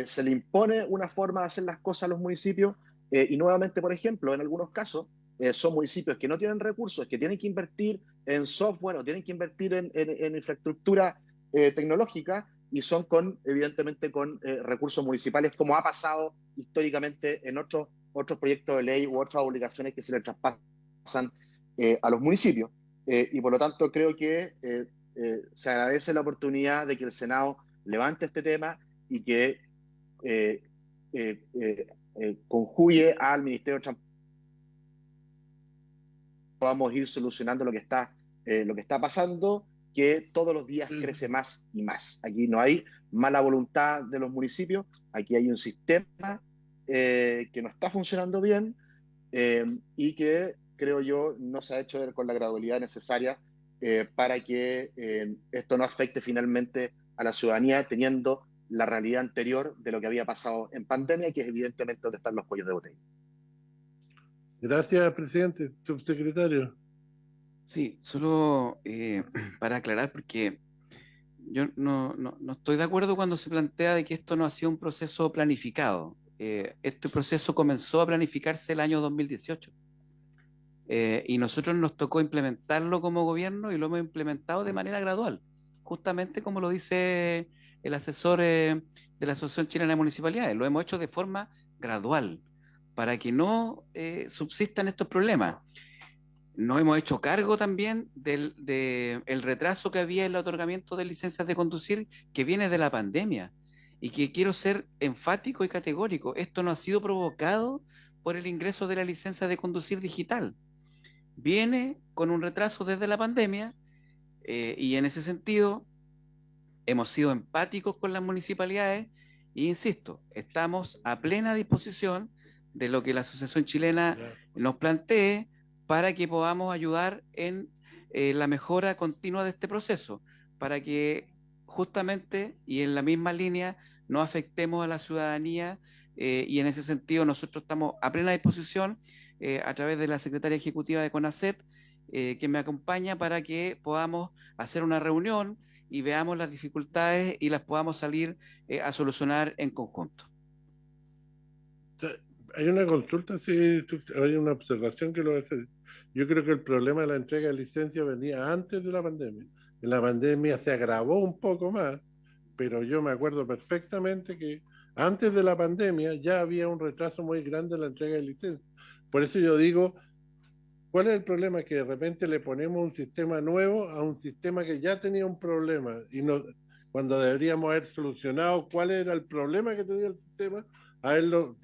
se le impone una forma de hacer las cosas a los municipios y nuevamente, por ejemplo, en algunos casos son municipios que no tienen recursos, que tienen que invertir en software o tienen que invertir en infraestructura tecnológica y son evidentemente con recursos municipales, como ha pasado históricamente en otros proyectos de ley u otras obligaciones que se le traspasan a los municipios. Y por lo tanto creo que se agradece la oportunidad de que el Senado levante este tema y que conjugue al Ministerio de Transporte. Podamos ir solucionando lo que está pasando, que todos los días crece más y más. Aquí no hay mala voluntad de los municipios, aquí hay un sistema que no está funcionando bien y que creo yo no se ha hecho con la gradualidad necesaria para que esto no afecte finalmente a la ciudadanía, teniendo la realidad anterior de lo que había pasado en pandemia, que es evidentemente donde están los cuellos de botella. Gracias, presidente. Subsecretario. Sí, solo para aclarar, porque yo no estoy de acuerdo cuando se plantea de que esto no ha sido un proceso planificado. Este proceso comenzó a planificarse el año 2018 y nosotros nos tocó implementarlo como gobierno y lo hemos implementado de manera gradual, justamente como lo dice el asesor de la Asociación Chilena de Municipalidades. Lo hemos hecho de forma gradual para que no subsistan estos problemas. Nos hemos hecho cargo también del retraso que había en el otorgamiento de licencias de conducir que viene de la pandemia. Y que quiero ser enfático y categórico. Esto no ha sido provocado por el ingreso de la licencia de conducir digital. Viene con un retraso desde la pandemia y en ese sentido hemos sido empáticos con las municipalidades e insisto, estamos a plena disposición de lo que la Asociación Chilena nos plantee para que podamos ayudar en la mejora continua de este proceso, para que justamente y en la misma línea no afectemos a la ciudadanía y en ese sentido nosotros estamos a plena disposición a través de la Secretaria Ejecutiva de CONACET que me acompaña para que podamos hacer una reunión y veamos las dificultades y las podamos salir a solucionar en conjunto. Hay una consulta, sí, hay una observación que lo hace. Yo creo que el problema de la entrega de licencia venía antes de la pandemia. en la pandemia se agravó un poco más, pero yo me acuerdo perfectamente que antes de la pandemia ya había un retraso muy grande en la entrega de licencias. Por eso yo digo, ¿cuál es el problema? Que de repente le ponemos un sistema nuevo a un sistema que ya tenía un problema y no, cuando deberíamos haber solucionado cuál era el problema que tenía el sistema, haberlo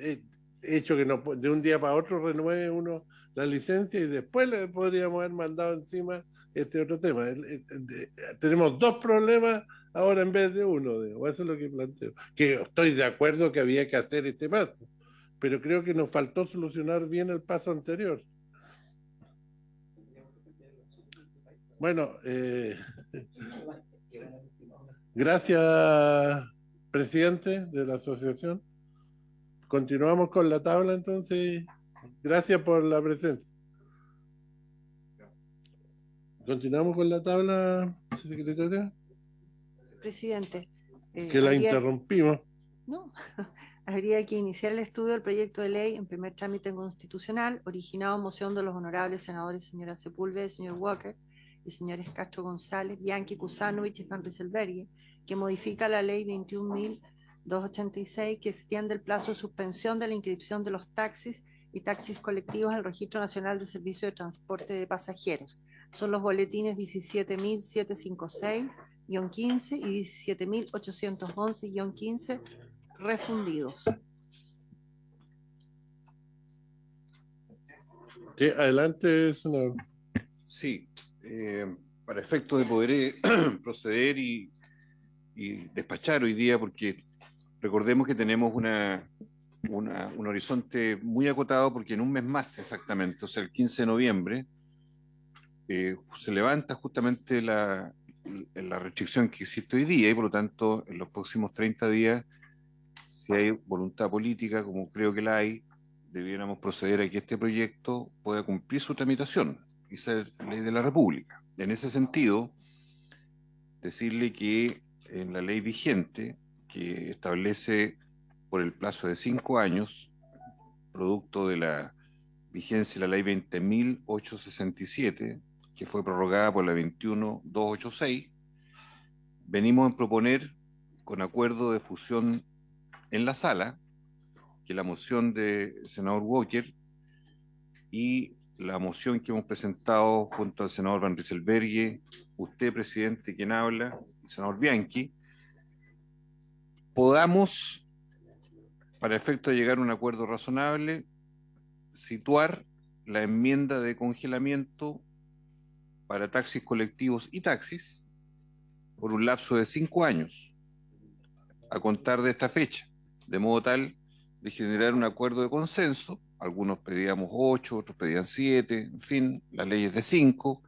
hecho que no, de un día para otro renueve uno la licencia y después le podríamos haber mandado encima este otro tema. Tenemos dos problemas ahora en vez de uno, digo. Eso es lo que planteo. Que estoy de acuerdo que había que hacer este paso, pero creo que nos faltó solucionar bien el paso anterior. Bueno, gracias, presidente de la asociación. Continuamos con la tabla, entonces. Gracias por la presencia. Continuamos con la tabla, secretaria. Presidente. Que la interrumpimos. No, habría que iniciar el estudio del proyecto de ley en primer trámite constitucional, originado en moción de los honorables senadores señora Sepúlveda y señor Walker, y señores Castro González, Bianchi, Kusanovich y Van Rieselberghe, que modifica la ley 21.286, que extiende el plazo de suspensión de la inscripción de los taxis y taxis colectivos al Registro Nacional de Servicio de Transporte de Pasajeros. Son los boletines 17.756-15 y 17.811-15 refundidos. Sí, adelante, senador. Sí, para efecto de poder proceder y despachar hoy día, porque recordemos que tenemos un horizonte muy acotado, porque en un mes más exactamente, o sea, el 15 de noviembre, se levanta justamente la restricción que existe hoy día y por lo tanto en los próximos 30 días, si hay voluntad política, como creo que la hay, debiéramos proceder a que este proyecto pueda cumplir su tramitación y ser ley de la República. En ese sentido, decirle que en la ley vigente, que establece por el plazo de 5 años, producto de la vigencia de la ley 20.867, que fue prorrogada por la 21.286, venimos a proponer, con acuerdo de fusión en la sala, que la moción del senador Walker y la moción que hemos presentado junto al senador Van Rieselberghe, usted, presidente, quien habla, el senador Bianchi, podamos, para efecto de llegar a un acuerdo razonable, situar la enmienda de congelamiento para taxis colectivos y taxis por un lapso de 5 años, a contar de esta fecha, de modo tal de generar un acuerdo de consenso. Algunos pedíamos 8, otros pedían 7, en fin, la ley es de 5,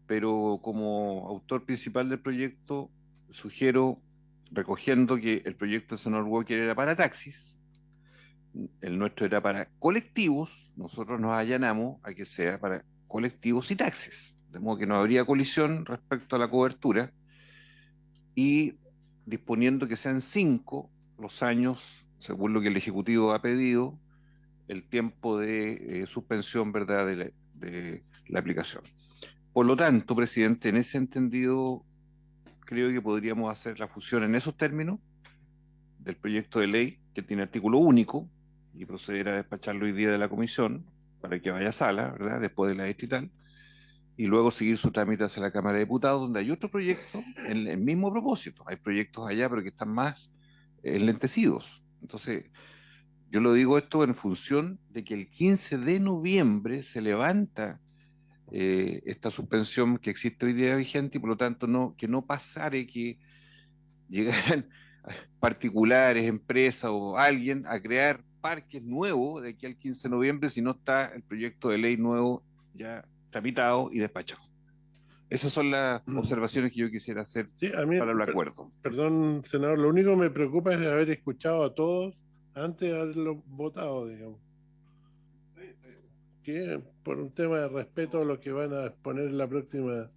pero como autor principal del proyecto sugiero, recogiendo que el proyecto del senador Walker era para taxis, el nuestro era para colectivos, nosotros nos allanamos a que sea para colectivos y taxis, de modo que no habría colisión respecto a la cobertura, y disponiendo que sean 5 los años, según lo que el Ejecutivo ha pedido, el tiempo de suspensión, ¿verdad?, de la aplicación. Por lo tanto, presidente, en ese entendido, creo que podríamos hacer la fusión en esos términos del proyecto de ley, que tiene artículo único, y proceder a despacharlo hoy día de la comisión para que vaya a sala, ¿verdad?, después de la distrital, y luego seguir su trámite hacia la Cámara de Diputados, donde hay otro proyecto en el mismo propósito. Hay proyectos allá, pero que están más enlentecidos. Entonces, yo lo digo esto en función de que el 15 de noviembre se levanta esta suspensión que existe hoy día vigente, y por lo tanto que no pasare que llegaran particulares, empresas o alguien a crear parques nuevos de aquí al 15 de noviembre si no está el proyecto de ley nuevo ya tramitado y despachado. Esas son las observaciones que yo quisiera hacer, sí, a mí, para el acuerdo. Perdón, senador, lo único que me preocupa es haber escuchado a todos antes de haberlo votado, digamos. Que por un tema de respeto a lo que van a exponer en la próxima,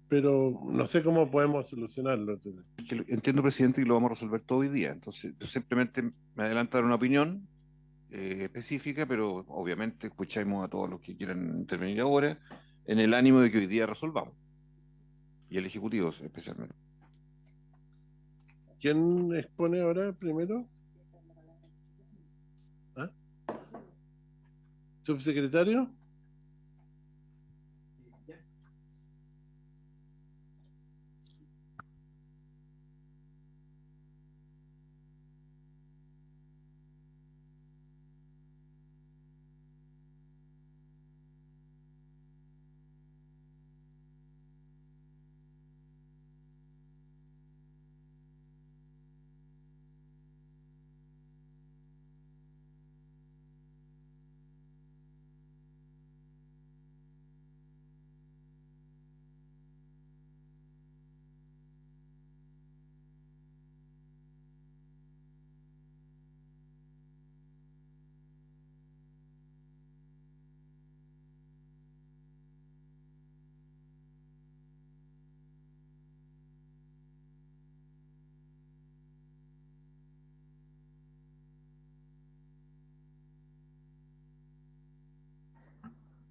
pero no sé cómo podemos solucionarlo. Entiendo, presidente, que lo vamos a resolver todo hoy día. Entonces, yo simplemente me adelanto a dar una opinión específica, pero obviamente escuchamos a todos los que quieran intervenir ahora, en el ánimo de que hoy día resolvamos. y el Ejecutivo especialmente. ¿Quién expone ahora primero? ¿Ah? ¿Subsecretario?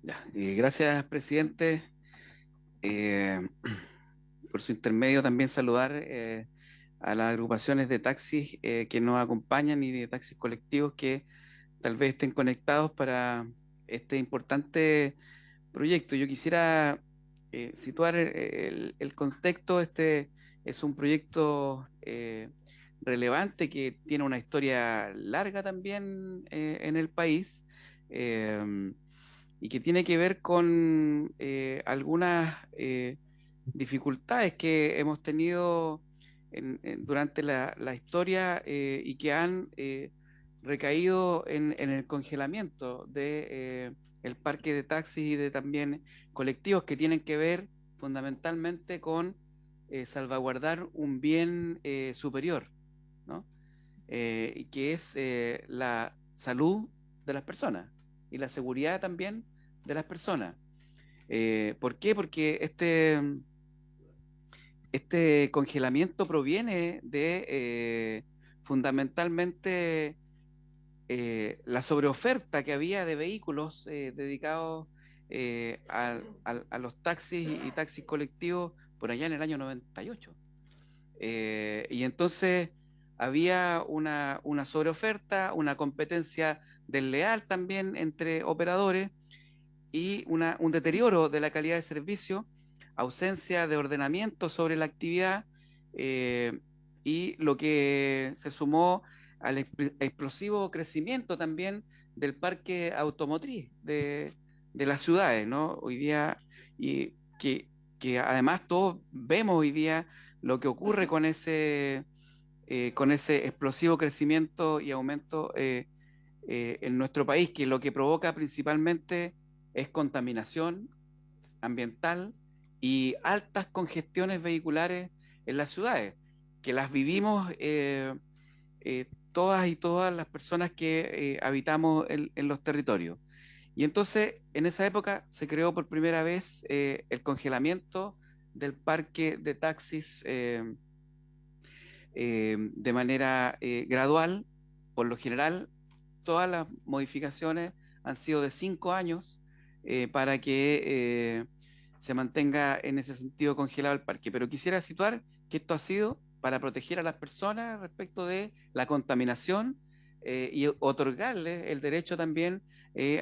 Ya, gracias, presidente. Por su intermedio también saludar a las agrupaciones de taxis que nos acompañan y de taxis colectivos que tal vez estén conectados para este importante proyecto. Yo quisiera situar el contexto. Este es un proyecto relevante que tiene una historia larga también en el país. Y que tiene que ver con algunas dificultades que hemos tenido durante la historia y que han recaído en el congelamiento de el parque de taxis y de también colectivos que tienen que ver fundamentalmente con salvaguardar un bien superior, ¿no? Y que es la salud de las personas y la seguridad también de las personas. ¿Por qué? Porque este congelamiento proviene de fundamentalmente la sobreoferta que había de vehículos dedicados a los taxis y taxis colectivos por allá en el año 98. Y entonces había una sobreoferta, una competencia desleal también entre operadores y un deterioro de la calidad de servicio, ausencia de ordenamiento sobre la actividad y lo que se sumó al explosivo crecimiento también del parque automotriz de las ciudades, ¿no? Hoy día, y que además todos vemos hoy día lo que ocurre con ese explosivo crecimiento y aumento en nuestro país, que lo que provoca principalmente es contaminación ambiental y altas congestiones vehiculares en las ciudades, que las vivimos todas y todas las personas que habitamos en los territorios. Y entonces, en esa época se creó por primera vez el congelamiento del parque de taxis de manera gradual. Por lo general, todas las modificaciones han sido de 5 años para que se mantenga en ese sentido congelado el parque. Pero quisiera situar que esto ha sido para proteger a las personas respecto de la contaminación y otorgarles el derecho también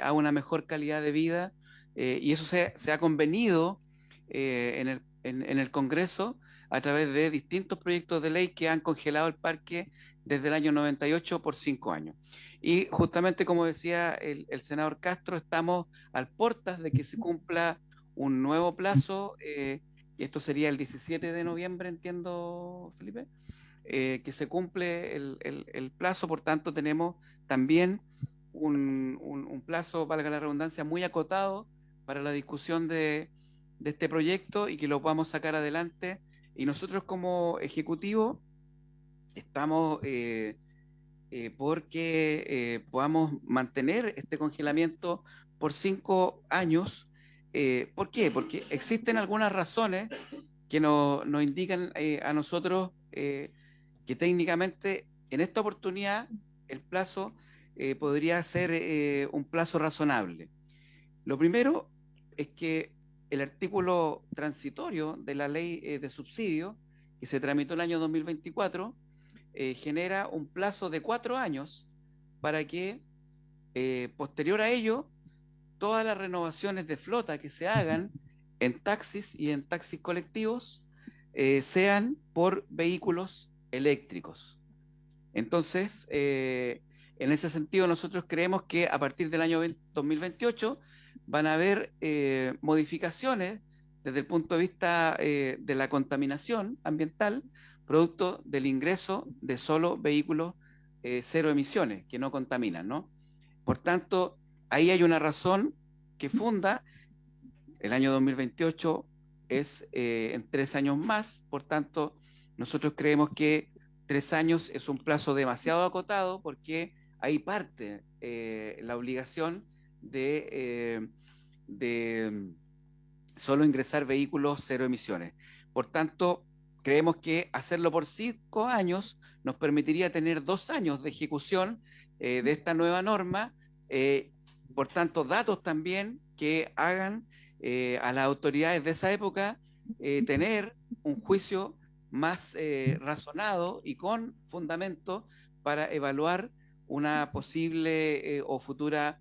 a una mejor calidad de vida. Y eso se ha convenido en el Congreso a través de distintos proyectos de ley que han congelado el parque desde el año 98 por 5 años. Y justamente como decía el senador Castro, estamos al portas de que se cumpla un nuevo plazo, y esto sería el 17 de noviembre, entiendo, Felipe, que se cumple el plazo. Por tanto tenemos también un plazo, valga la redundancia, muy acotado para la discusión de este proyecto y que lo podamos sacar adelante. Y nosotros como Ejecutivo estamos porque podamos mantener este congelamiento por 5 años. ¿Por qué? Porque existen algunas razones que nos indican a nosotros que técnicamente en esta oportunidad el plazo podría ser un plazo razonable. Lo primero es que el artículo transitorio de la ley de subsidio que se tramitó el año 2024 genera un plazo de 4 años para que posterior a ello todas las renovaciones de flota que se hagan en taxis y en taxis colectivos sean por vehículos eléctricos. Entonces, en ese sentido, nosotros creemos que a partir del año 2028 van a haber modificaciones desde el punto de vista de la contaminación ambiental, producto del ingreso de solo vehículos cero emisiones, que no contaminan, ¿no? Por tanto, ahí hay una razón que funda, el año 2028 es en 3 años más, por tanto, nosotros creemos que 3 años es un plazo demasiado acotado porque ahí parte la obligación de solo ingresar vehículos cero emisiones. Por tanto, creemos que hacerlo por 5 años nos permitiría tener 2 años de ejecución de esta nueva norma. Por tanto, datos también que hagan a las autoridades de esa época tener un juicio más razonado y con fundamento para evaluar una posible o futura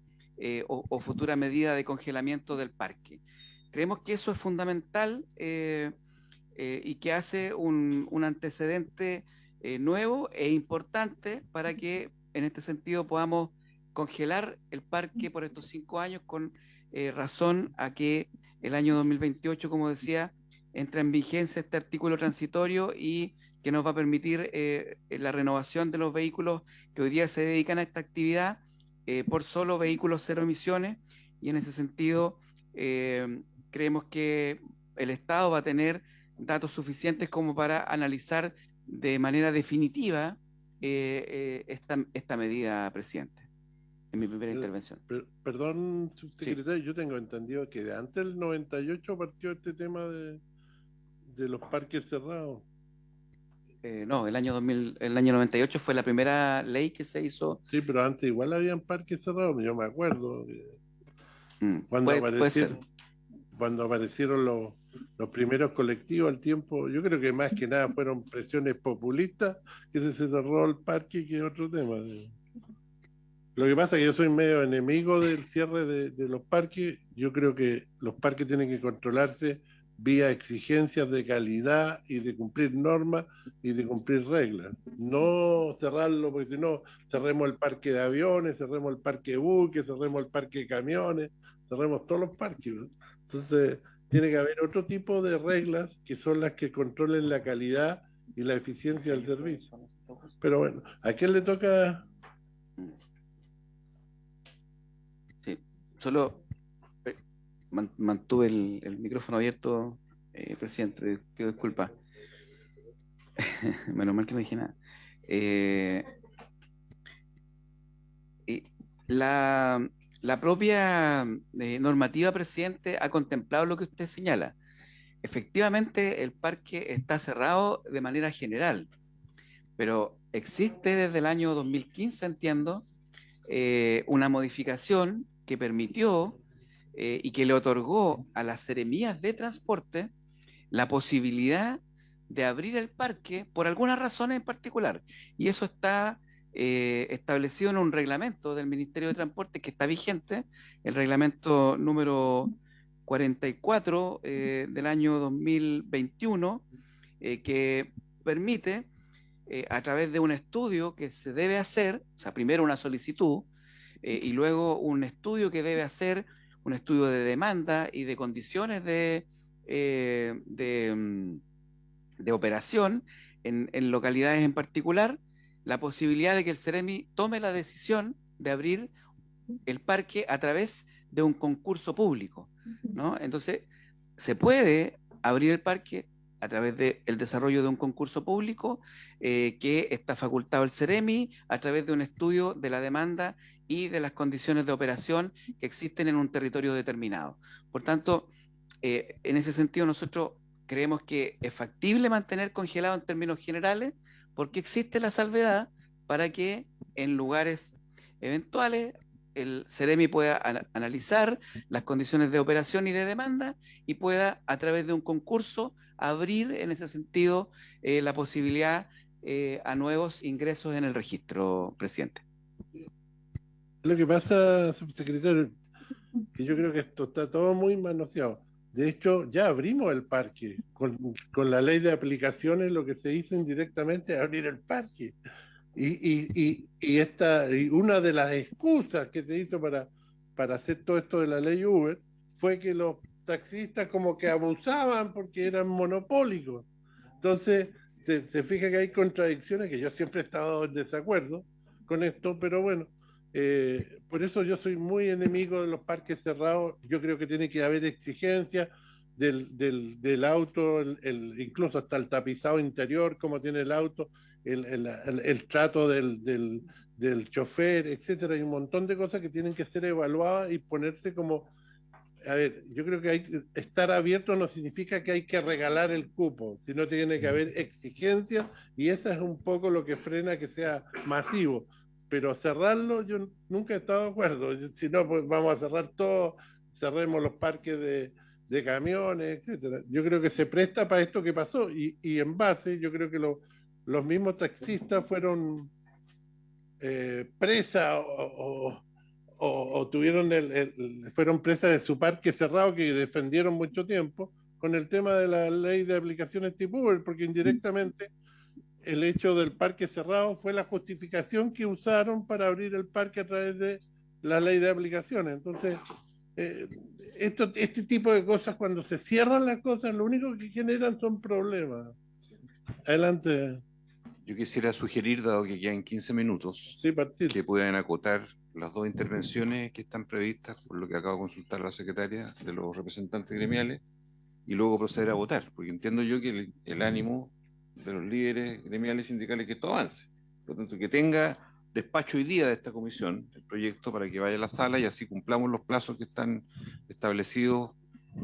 medida de congelamiento del parque. Creemos que eso es fundamental y que hace un antecedente nuevo e importante para que en este sentido podamos congelar el parque por estos 5 años con razón a que el año 2028, como decía, entra en vigencia este artículo transitorio y que nos va a permitir la renovación de los vehículos que hoy día se dedican a esta actividad por solo vehículos cero emisiones, y en ese sentido creemos que el Estado va a tener datos suficientes como para analizar de manera definitiva esta medida, presidente, en mi primera intervención. Perdón, subsecretario, yo tengo entendido que de antes del 98 partió este tema de los parques cerrados. No, el año 98 fue la primera ley que se hizo. Sí, pero antes igual habían parques cerrados, yo me acuerdo. Cuando aparecieron los primeros colectivos al tiempo, yo creo que más que nada fueron presiones populistas que se cerró el parque, que otro tema. Lo que pasa es que yo soy medio enemigo del cierre de los parques. Yo creo que los parques tienen que controlarse vía exigencias de calidad y de cumplir normas y de cumplir reglas. No cerrarlo, porque si no, cerremos el parque de aviones, cerremos el parque de buques, cerremos el parque de camiones, cerremos todos los parques, ¿no? Entonces, tiene que haber otro tipo de reglas que son las que controlen la calidad y la eficiencia del servicio. Pero bueno, ¿a quién le toca? Sí, solo mantuve el micrófono abierto, presidente, pido disculpas. Menos mal que no dije nada. La propia normativa, presidente, ha contemplado lo que usted señala. Efectivamente, el parque está cerrado de manera general, pero existe desde el año 2015, entiendo, una modificación que permitió y que le otorgó a las seremías de transporte la posibilidad de abrir el parque por algunas razones en particular. Y eso está establecido en un reglamento del Ministerio de Transporte que está vigente, el reglamento número 44 del año 2021, que permite, a través de un estudio que se debe hacer, o sea, primero una solicitud y luego un estudio que debe hacer, un estudio de demanda y de condiciones de operación en localidades en particular, la posibilidad de que el Ceremi tome la decisión de abrir el parque a través de un concurso público, ¿no? Entonces, se puede abrir el parque a través del desarrollo de un concurso público que está facultado el Ceremi a través de un estudio de la demanda y de las condiciones de operación que existen en un territorio determinado. Por tanto, en ese sentido nosotros creemos que es factible mantener congelado en términos generales porque existe la salvedad para que en lugares eventuales el Ceremi pueda analizar las condiciones de operación y de demanda y pueda, a través de un concurso, abrir en ese sentido la posibilidad a nuevos ingresos en el registro, presidente. Lo que pasa, subsecretario, que yo creo que esto está todo muy manoseado. De hecho, ya abrimos el parque. Con la ley de aplicaciones, lo que se hizo indirectamente es abrir el parque. Y una de las excusas que se hizo para hacer todo esto de la ley Uber fue que los taxistas como que abusaban porque eran monopólicos. Entonces, se fija que hay contradicciones, que yo siempre he estado en desacuerdo con esto, pero bueno, por eso yo soy muy enemigo de los parques cerrados. Yo creo que tiene que haber exigencias del auto, incluso hasta el tapizado interior, como tiene el auto, el trato del chofer, etcétera. Hay un montón de cosas que tienen que ser evaluadas y ponerse como... A ver, yo creo que estar abierto no significa que hay que regalar el cupo, sino tiene que haber exigencias, y eso es un poco lo que frena que sea masivo. Pero cerrarlo, yo nunca he estado de acuerdo. Si no, pues vamos a cerrar todo, cerremos los parques de camiones, etcétera. Yo creo que se presta para esto que pasó, y en base, yo creo que los mismos taxistas fueron presas o tuvieron fueron presas de su parque cerrado que defendieron mucho tiempo con el tema de la ley de aplicaciones tipo Uber, porque indirectamente el hecho del parque cerrado fue la justificación que usaron para abrir el parque a través de la ley de aplicaciones. Entonces, este tipo de cosas, cuando se cierran las cosas, lo único que generan son problemas. Adelante. Yo quisiera sugerir, dado que quedan 15 minutos, sí, que puedan acotar las dos intervenciones que están previstas, por lo que acabo de consultar a la secretaria de los representantes gremiales, y luego proceder a votar, porque entiendo yo que el ánimo de los líderes gremiales y sindicales es que esto avance. Por lo tanto, que tenga despacho hoy día de esta comisión, el proyecto, para que vaya a la sala y así cumplamos los plazos que están establecidos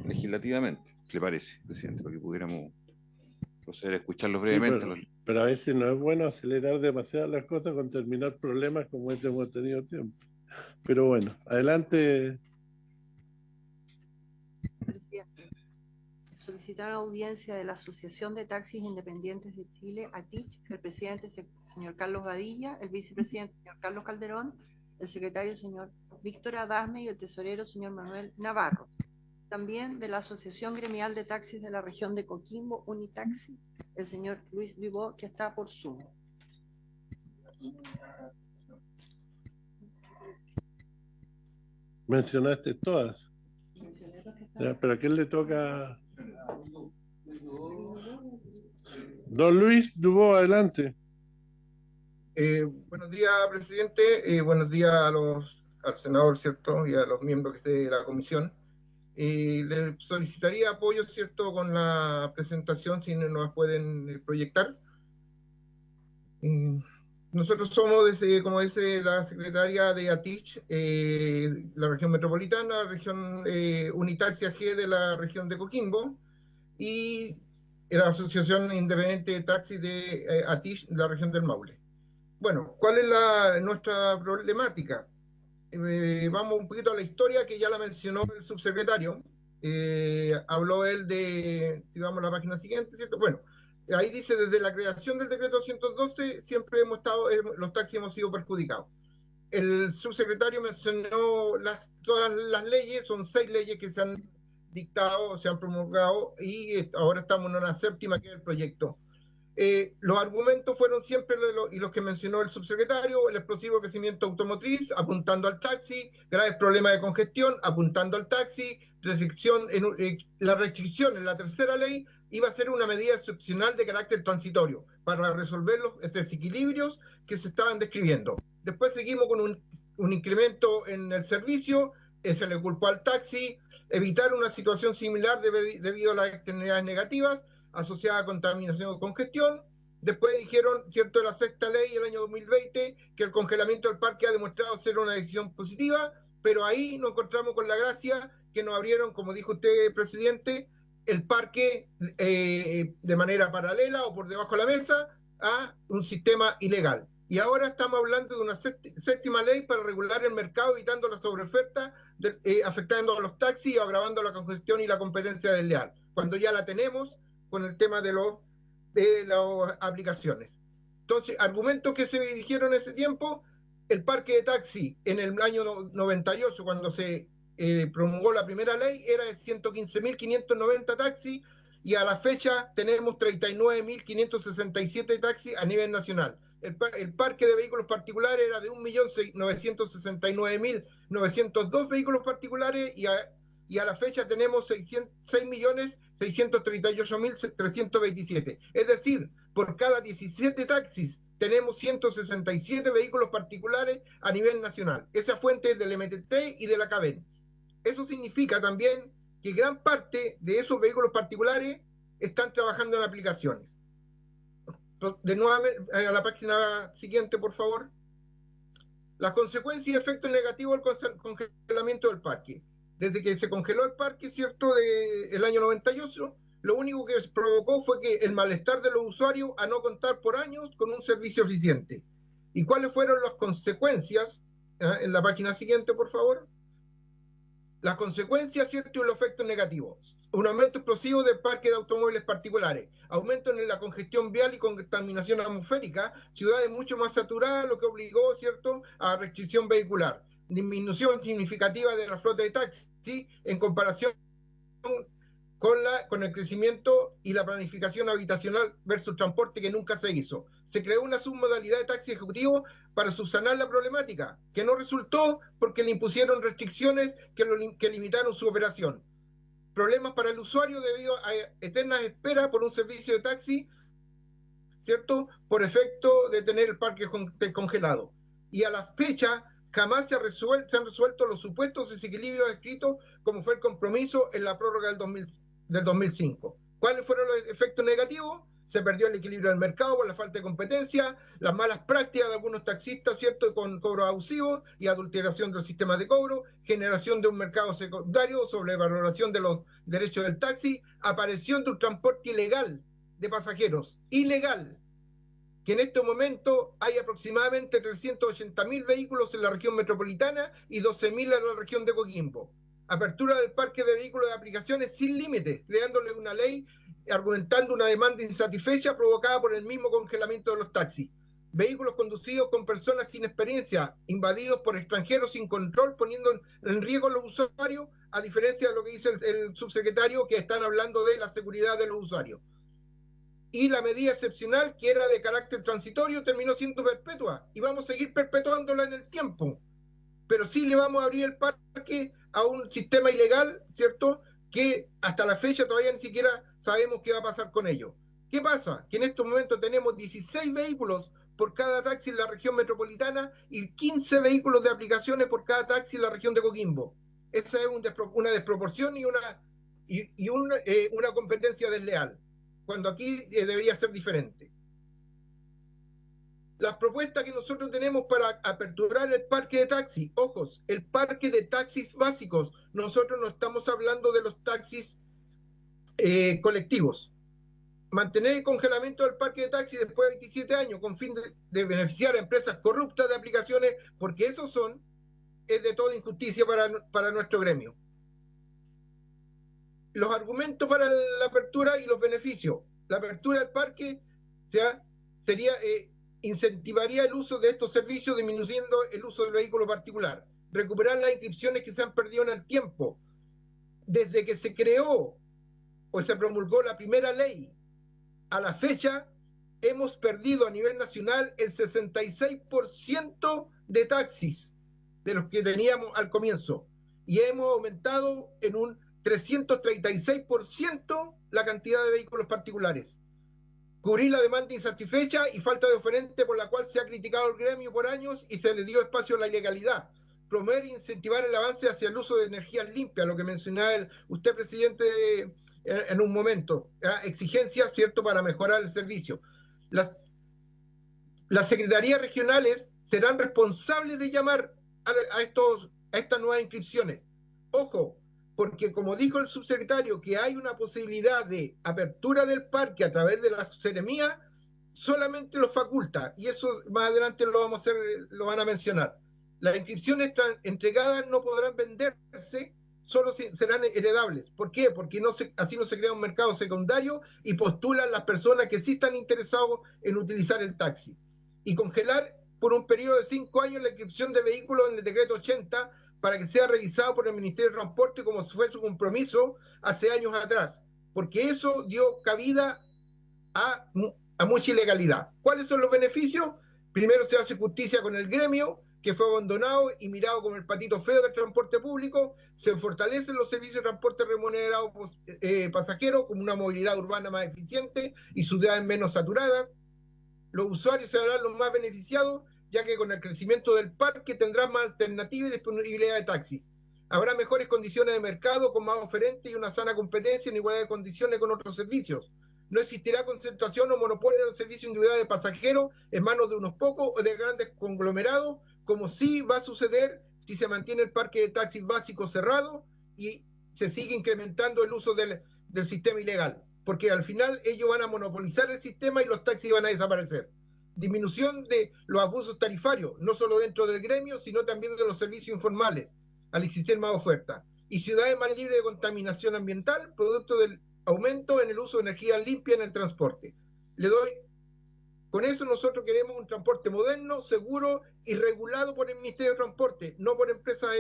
legislativamente. ¿Qué le parece, presidente? Para que pudiéramos proceder a escucharlos brevemente. Sí, pero a veces no es bueno acelerar demasiado las cosas con terminar problemas como este hemos tenido siempre. Pero bueno, adelante. Presidente, solicitar audiencia de la Asociación de Taxis Independientes de Chile, ATICH, el presidente señor Carlos Badilla, el vicepresidente señor Carlos Calderón, el secretario señor Víctor Adasme y el tesorero señor Manuel Navarro. También de la Asociación Gremial de Taxis de la región de Coquimbo, Unitaxi, el señor Luis Vivó, que está por Zoom. Mencionaste todas. Ya, pero ¿a quién le toca? Don Luis Dubó, adelante. Buenos días, presidente. Buenos días al senador, ¿cierto? Y a los miembros de la comisión. Le solicitaría apoyo, ¿cierto?, con la presentación, si nos pueden proyectar. Nosotros somos, como dice la secretaria de ATICH, la región metropolitana, la región Unitaxi AG de la región de Coquimbo, y la Asociación Independiente de Taxis de ATICH de la región del Maule. Bueno, ¿cuál es nuestra problemática? Vamos un poquito a la historia que ya la mencionó el subsecretario. Habló él de, digamos, la página siguiente, ¿cierto? Bueno, ahí dice, desde la creación del decreto 112 siempre los taxis hemos sido perjudicados. El subsecretario mencionó todas las leyes, son 6 leyes que se han dictado, se han promulgado, y ahora estamos en una séptima, que es el proyecto. Los argumentos fueron siempre los que mencionó el subsecretario: el explosivo crecimiento automotriz, apuntando al taxi; graves problemas de congestión, apuntando al taxi; la restricción en la tercera ley iba a ser una medida excepcional de carácter transitorio para resolver los desequilibrios que se estaban describiendo. Después seguimos con un incremento en el servicio, se le culpó al taxi; evitar una situación similar debido a las externalidades negativas asociada a contaminación o congestión. Después dijeron, ¿cierto?, de la sexta ley del año 2020, que el congelamiento del parque ha demostrado ser una decisión positiva, pero ahí nos encontramos con la gracia que nos abrieron, como dijo usted, presidente, el parque de manera paralela o por debajo de la mesa a un sistema ilegal. Y ahora estamos hablando de una séptima ley para regular el mercado, evitando la sobreoferta, afectando a los taxis y agravando la congestión y la competencia desleal, cuando ya la tenemos con el tema de las aplicaciones. Entonces, argumentos que se dijeron en ese tiempo: el parque de taxi en el año 98, cuando se promulgó la primera ley, era de 115.590 taxis, y a la fecha tenemos 39.567 taxis a nivel nacional. El parque de vehículos particulares era de 1.969.902 vehículos particulares, y a la fecha tenemos 6.638.327. Es decir, por cada 17 taxis tenemos 167 vehículos particulares a nivel nacional. Esa fuente es del MTT y de la CABEN. Eso significa también que gran parte de esos vehículos particulares están trabajando en aplicaciones. De nuevo, a la página siguiente, por favor. Las consecuencias y efectos negativos del congelamiento del parque. Desde que se congeló el parque, ¿cierto?, del año 98, lo único que se provocó fue que el malestar de los usuarios a no contar por años con un servicio eficiente. ¿Y cuáles fueron las consecuencias? En la página siguiente, por favor. Las consecuencias, ¿cierto?, y los efectos negativos. Un aumento explosivo del parque de automóviles particulares, aumento en la congestión vial y contaminación atmosférica, ciudades mucho más saturadas, lo que obligó, ¿cierto?, a restricción vehicular, disminución significativa de la flota de taxis en comparación con el crecimiento y la planificación habitacional versus transporte que nunca se hizo. Se creó una submodalidad de taxi ejecutivo para subsanar la problemática, que no resultó porque le impusieron restricciones que limitaron su operación. Problemas para el usuario debido a eternas esperas por un servicio de taxi, ¿cierto?, por efecto de tener el parque congelado. Y a la fecha jamás se han resuelto los supuestos desequilibrios descritos, como fue el compromiso en la prórroga del 2005. ¿Cuáles fueron los efectos negativos? Se perdió el equilibrio del mercado por la falta de competencia, las malas prácticas de algunos taxistas, ¿cierto?, con cobros abusivos y adulteración del sistema de cobro, generación de un mercado secundario, sobrevaloración de los derechos del taxi, aparición de un transporte ilegal de pasajeros, ilegal, que en este momento hay aproximadamente 380.000 vehículos en la región metropolitana y 12.000 en la región de Coquimbo. Apertura del parque de vehículos de aplicaciones sin límites, creándole una ley argumentando una demanda insatisfecha provocada por el mismo congelamiento de los taxis. Vehículos conducidos con personas sin experiencia, invadidos por extranjeros sin control, poniendo en riesgo a los usuarios, a diferencia de lo que dice el subsecretario, que están hablando de la seguridad de los usuarios. Y la medida excepcional, que era de carácter transitorio, terminó siendo perpetua, y vamos a seguir perpetuándola en el tiempo. Pero sí le vamos a abrir el parque a un sistema ilegal, ¿cierto?, que hasta la fecha todavía ni siquiera sabemos qué va a pasar con ello. ¿Qué pasa? Que en estos momentos tenemos 16 vehículos por cada taxi en la región metropolitana y 15 vehículos de aplicaciones por cada taxi en la región de Coquimbo. Esa es una desproporción y una competencia desleal, cuando aquí debería ser diferente. Las propuestas que nosotros tenemos para aperturar el parque de taxis, ojos, el parque de taxis básicos, nosotros no estamos hablando de los taxis colectivos. Mantener el congelamiento del parque de taxis después de 27 años con fin de beneficiar a empresas corruptas de aplicaciones, porque esos es de toda injusticia para nuestro gremio. Los argumentos para la apertura y los beneficios. La apertura del parque incentivaría el uso de estos servicios, disminuyendo el uso del vehículo particular. Recuperar las inscripciones que se han perdido en el tiempo. Desde que se creó o se promulgó la primera ley a la fecha, hemos perdido a nivel nacional el 66% de taxis de los que teníamos al comienzo, y hemos aumentado en un 336% la cantidad de vehículos particulares. Cubrir la demanda insatisfecha y falta de oferente por la cual se ha criticado el gremio por años y se le dio espacio a la ilegalidad. Promover e incentivar el avance hacia el uso de energías limpias, lo que mencionaba usted, presidente, en un momento. Exigencias, ¿cierto?, para mejorar el servicio. Las secretarías regionales serán responsables de llamar a estas nuevas inscripciones. Ojo, porque como dijo el subsecretario, que hay una posibilidad de apertura del parque a través de la seremía, solamente lo faculta, y eso más adelante lo vamos a hacer, lo van a mencionar. Las inscripciones entregadas no podrán venderse, solo serán heredables. ¿Por qué? Porque así no se crea un mercado secundario y postulan las personas que sí están interesados en utilizar el taxi. Y congelar por un periodo de 5 años la inscripción de vehículos en el decreto 80 para que sea revisado por el Ministerio de Transporte como fue su compromiso hace años atrás, porque eso dio cabida a mucha ilegalidad. ¿Cuáles son los beneficios? Primero, se hace justicia con el gremio, que fue abandonado y mirado como el patito feo del transporte público. Se fortalecen los servicios de transporte remunerado pasajeros, como una movilidad urbana más eficiente y ciudades menos saturadas. Los usuarios serán los más beneficiados, ya que con el crecimiento del parque tendrán más alternativas y disponibilidad de taxis. Habrá mejores condiciones de mercado, con más oferentes y una sana competencia en igualdad de condiciones con otros servicios. No existirá concentración o monopolio en los servicios individuales de pasajeros en manos de unos pocos o de grandes conglomerados, como sí va a suceder si se mantiene el parque de taxis básico cerrado y se sigue incrementando el uso del sistema ilegal, porque al final ellos van a monopolizar el sistema y los taxis van a desaparecer. Disminución de los abusos tarifarios, no solo dentro del gremio, sino también de los servicios informales, al existir más oferta. Y ciudades más libres de contaminación ambiental, producto del aumento en el uso de energía limpia en el transporte. Con eso nosotros queremos un transporte moderno, seguro y regulado por el Ministerio de Transporte, no por empresas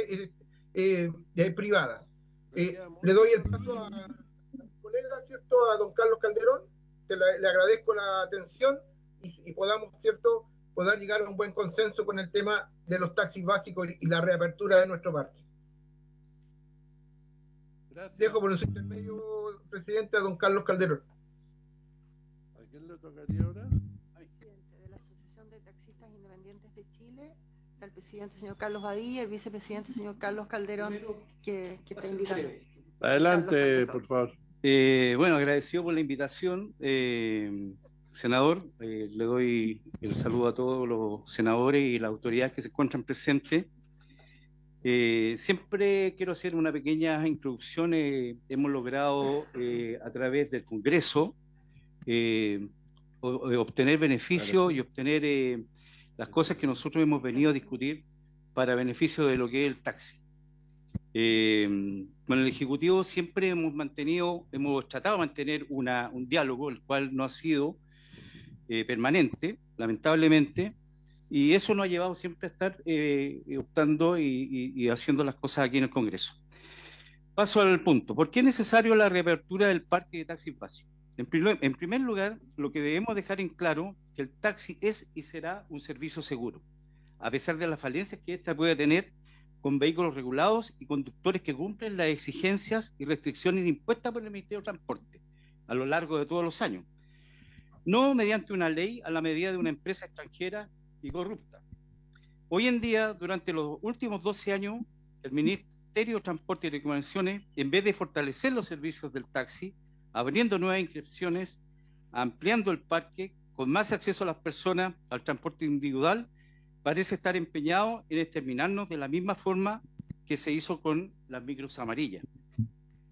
privadas. Le doy el paso a mi colega, ¿cierto?, a don Carlos Calderón, que le agradezco la atención y podamos, ¿cierto?, poder llegar a un buen consenso con el tema de los taxis básicos y la reapertura de nuestro parque. Gracias. Dejo por su intermedio, presidente, a don Carlos Calderón. ¿A quién le tocaría ahora? Presidente de la Asociación de Taxistas Independientes de Chile, al presidente señor Carlos Badilla, el vicepresidente señor Carlos Calderón, que está invitado. Adelante, por favor. Bueno, agradecido por la invitación, senador. Le doy el saludo a todos los senadores y las autoridades que se encuentran presentes. Siempre quiero hacer una pequeña introducción. Hemos logrado a través del Congreso obtener beneficios y obtener las cosas que nosotros hemos venido a discutir para beneficio de lo que es el taxi. Con el Ejecutivo siempre hemos tratado de mantener un diálogo, el cual no ha sido permanente, lamentablemente, y eso nos ha llevado siempre a estar optando y haciendo las cosas aquí en el Congreso. Paso al punto. ¿Por qué es necesario la reapertura del parque de taxis básicos? En primer lugar, lo que debemos dejar en claro que el taxi es y será un servicio seguro, a pesar de las falencias que ésta puede tener con vehículos regulados y conductores que cumplen las exigencias y restricciones impuestas por el Ministerio de Transporte a lo largo de todos los años, no mediante una ley a la medida de una empresa extranjera y corrupta. Hoy en día, durante los últimos 12 años, el Ministerio de Transporte y Telecomunicaciones, en vez de fortalecer los servicios del taxi, abriendo nuevas inscripciones, ampliando el parque, con más acceso a las personas al transporte individual, parece estar empeñado en exterminarnos de la misma forma que se hizo con las micros amarillas.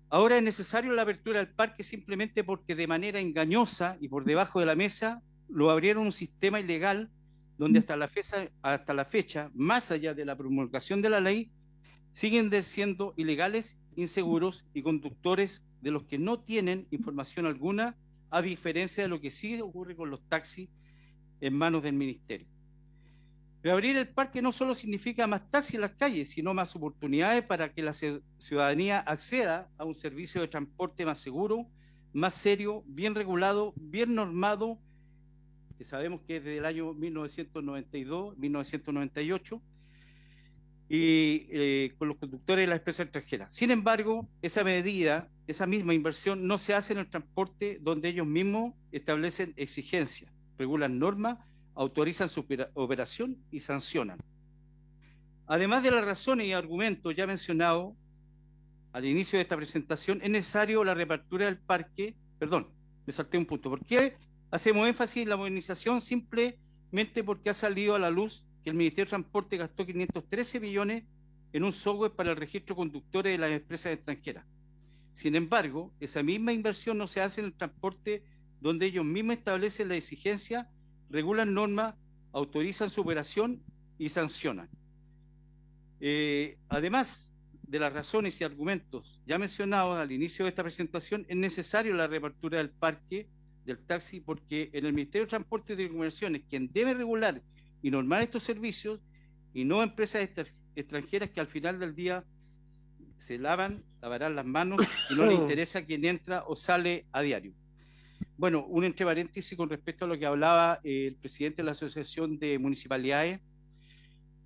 Ahora es necesario la apertura del parque simplemente porque de manera engañosa y por debajo de la mesa lo abrieron un sistema ilegal donde hasta la fecha, más allá de la promulgación de la ley, siguen siendo ilegales, inseguros y conductores de los que no tienen información alguna, a diferencia de lo que sí ocurre con los taxis en manos del Ministerio. Reabrir el parque no solo significa más taxis en las calles, sino más oportunidades para que la ciudadanía acceda a un servicio de transporte más seguro, más serio, bien regulado, bien normado, que sabemos que es desde el año 1992, 1998, y con los conductores de las empresas extranjeras. Sin embargo, esa medida, esa misma inversión no se hace en el transporte donde ellos mismos establecen exigencias, regulan normas, autorizan su operación y sancionan. Además de las razones y argumentos ya mencionados al inicio de esta presentación, es necesario la reapertura del parque. Perdón, me salté un punto. ¿Por qué hacemos énfasis en la modernización? Simplemente porque ha salido a la luz que el Ministerio de Transporte gastó 513 millones en un software para el registro de conductores de las empresas extranjeras. Sin embargo, esa misma inversión no se hace en el transporte donde ellos mismos establecen la exigencia regulan normas, autorizan su operación y sancionan. Además de las razones y argumentos ya mencionados al inicio de esta presentación, es necesario la reapertura del parque del taxi, porque en el Ministerio de Transporte y Telecomunicaciones, quien debe regular y normar estos servicios, y no empresas extranjeras que al final del día se lavarán las manos y no le interesa quién entra o sale a diario. Bueno, un entre paréntesis con respecto a lo que hablaba el presidente de la Asociación de Municipalidades,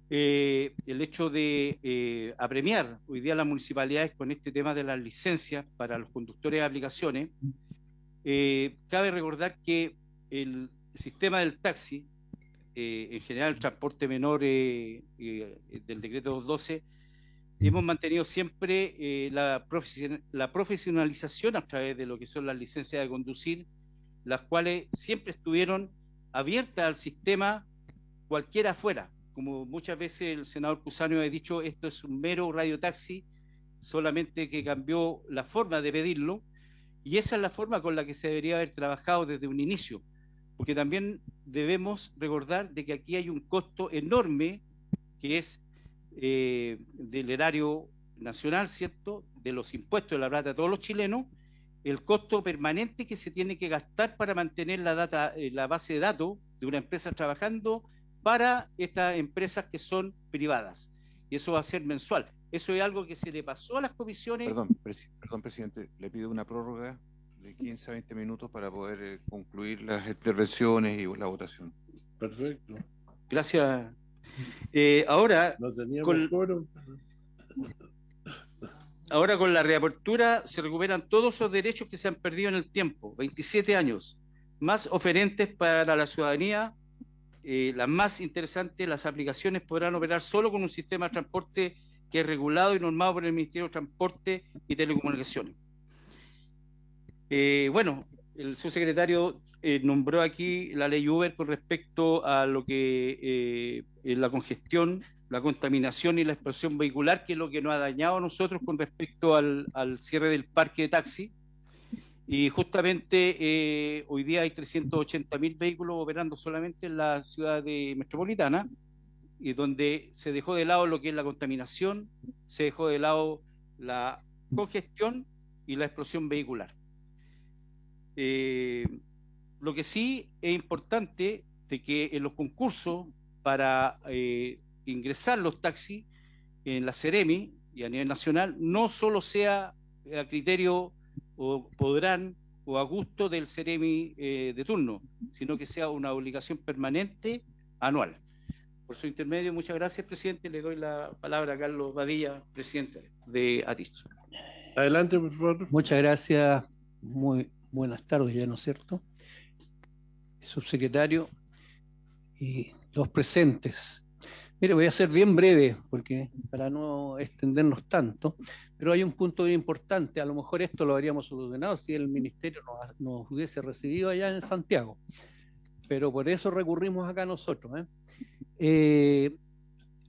el hecho de apremiar hoy día las municipalidades con este tema de las licencias para los conductores de aplicaciones. Cabe recordar que el sistema del taxi, en general el transporte menor del decreto 212, hemos mantenido siempre la profesionalización a través de lo que son las licencias de conducir, las cuales siempre estuvieron abiertas al sistema cualquiera fuera. Como muchas veces el senador Cusanio ha dicho, esto es un mero radiotaxi, solamente que cambió la forma de pedirlo, y esa es la forma con la que se debería haber trabajado desde un inicio, porque también debemos recordar de que aquí hay un costo enorme que es del erario nacional, ¿cierto?, de los impuestos de la plata de todos los chilenos, el costo permanente que se tiene que gastar para mantener la base de datos de una empresa trabajando para estas empresas que son privadas. Y eso va a ser mensual. Eso es algo que se le pasó a las comisiones. Perdón, presidente, le pido una prórroga de 15 a 20 minutos para poder concluir las intervenciones y la votación. Perfecto. Gracias. Ahora, No teníamos quórum. Ahora con la reapertura se recuperan todos esos derechos que se han perdido en el tiempo, 27 años, más oferentes para la ciudadanía. Las más interesantes, las aplicaciones podrán operar solo con un sistema de transporte que es regulado y normado por el Ministerio de Transporte y Telecomunicaciones. Bueno, el subsecretario nombró aquí la ley Uber con respecto a lo que es la congestión, la contaminación y la explosión vehicular, que es lo que nos ha dañado a nosotros con respecto al cierre del parque de taxi. Y justamente hoy día hay 380.000 vehículos operando solamente en la ciudad metropolitana, y donde se dejó de lado lo que es la contaminación, se dejó de lado la congestión y la explosión vehicular. Lo que sí es importante de que en los concursos para ingresar los taxis en la Seremi y a nivel nacional no solo sea a criterio o podrán o a gusto del Seremi de turno, sino que sea una obligación permanente anual. Por su intermedio, muchas gracias, presidente. Le doy la palabra a Carlos Badilla, presidente de ATICH. Adelante, por favor. Muchas gracias. Muy buenas tardes, ya, ¿no es cierto? Subsecretario y los presentes. Mire, voy a ser bien breve, porque para no extendernos tanto, pero hay un punto bien importante. A lo mejor esto lo habríamos solucionado si el ministerio nos hubiese recibido allá en Santiago, pero por eso recurrimos acá nosotros.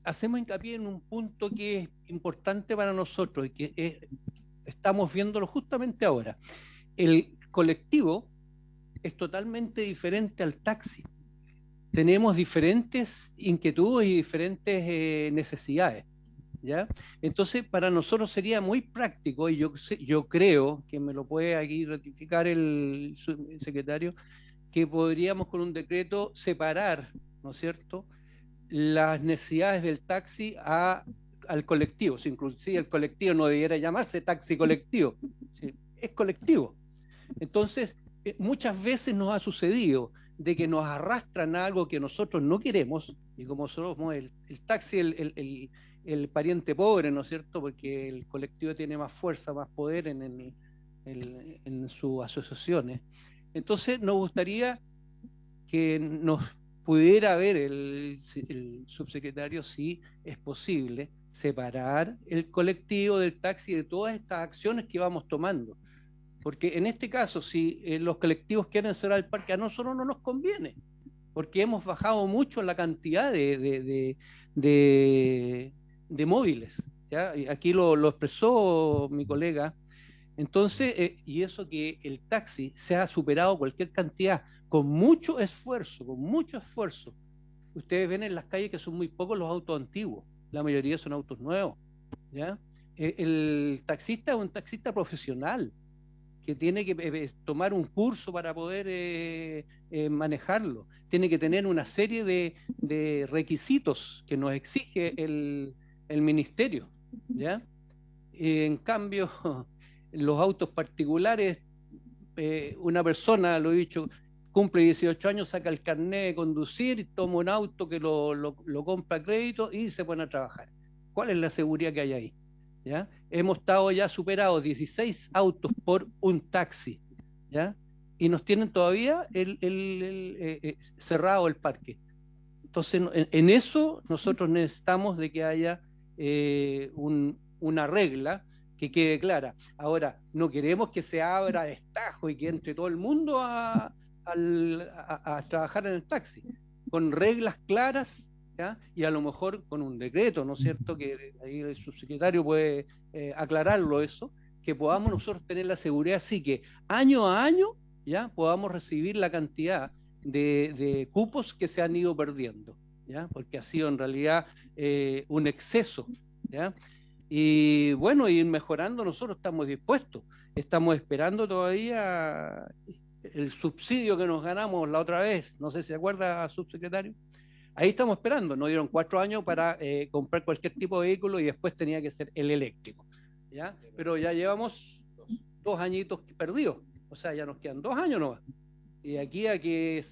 Hacemos hincapié en un punto que es importante para nosotros y que estamos viéndolo justamente ahora. El colectivo es totalmente diferente al taxi. Tenemos diferentes inquietudes y diferentes necesidades, ¿ya? Entonces, para nosotros sería muy práctico, y yo creo que me lo puede aquí ratificar el secretario, que podríamos con un decreto separar, ¿no es cierto?, las necesidades del taxi al colectivo. Inclusive el colectivo no debiera llamarse taxi colectivo, ¿sí? Es colectivo. Entonces, muchas veces nos ha sucedido de que nos arrastran a algo que nosotros no queremos, y como somos el taxi, el pariente pobre, ¿no es cierto?, porque el colectivo tiene más fuerza, más poder en sus asociaciones. Entonces nos gustaría que nos pudiera ver el subsecretario si es posible separar el colectivo del taxi de todas estas acciones que vamos tomando. Porque en este caso, si los colectivos quieren cerrar el parque, a nosotros no nos conviene, porque hemos bajado mucho la cantidad de móviles, ¿ya? Aquí lo expresó mi colega. Entonces, y eso que el taxi se ha superado cualquier cantidad, con mucho esfuerzo, ustedes ven en las calles que son muy pocos los autos antiguos, la mayoría son autos nuevos, ¿ya? El taxista es un taxista profesional que tiene que tomar un curso para poder manejarlo, tiene que tener una serie de requisitos que nos exige el ministerio, ¿ya? En cambio, los autos particulares, una persona, lo he dicho, cumple 18 años, saca el carnet de conducir, toma un auto que lo compra a crédito y se pone a trabajar. ¿Cuál es la seguridad que hay ahí? ¿Ya? Hemos estado ya superados 16 autos por un taxi, ¿ya? Y nos tienen todavía cerrado el parque. Entonces, en eso nosotros necesitamos de que haya una regla que quede clara. Ahora, no queremos que se abra destajo y que entre todo el mundo a trabajar en el taxi, con reglas claras, ¿ya? Y a lo mejor con un decreto, ¿no es cierto?, que ahí el subsecretario puede aclararlo eso, que podamos nosotros tener la seguridad, así que año a año ya podamos recibir la cantidad de cupos que se han ido perdiendo, ¿ya? Porque ha sido en realidad un exceso, ¿ya? Y bueno, ir mejorando, nosotros estamos dispuestos, estamos esperando todavía el subsidio que nos ganamos la otra vez, no sé si se acuerda, subsecretario. Ahí estamos esperando, nos dieron 4 años para comprar cualquier tipo de vehículo y después tenía que ser el eléctrico, ¿ya? Pero ya llevamos 2 añitos perdidos, o sea, ya nos quedan 2 años nomás. Y aquí a que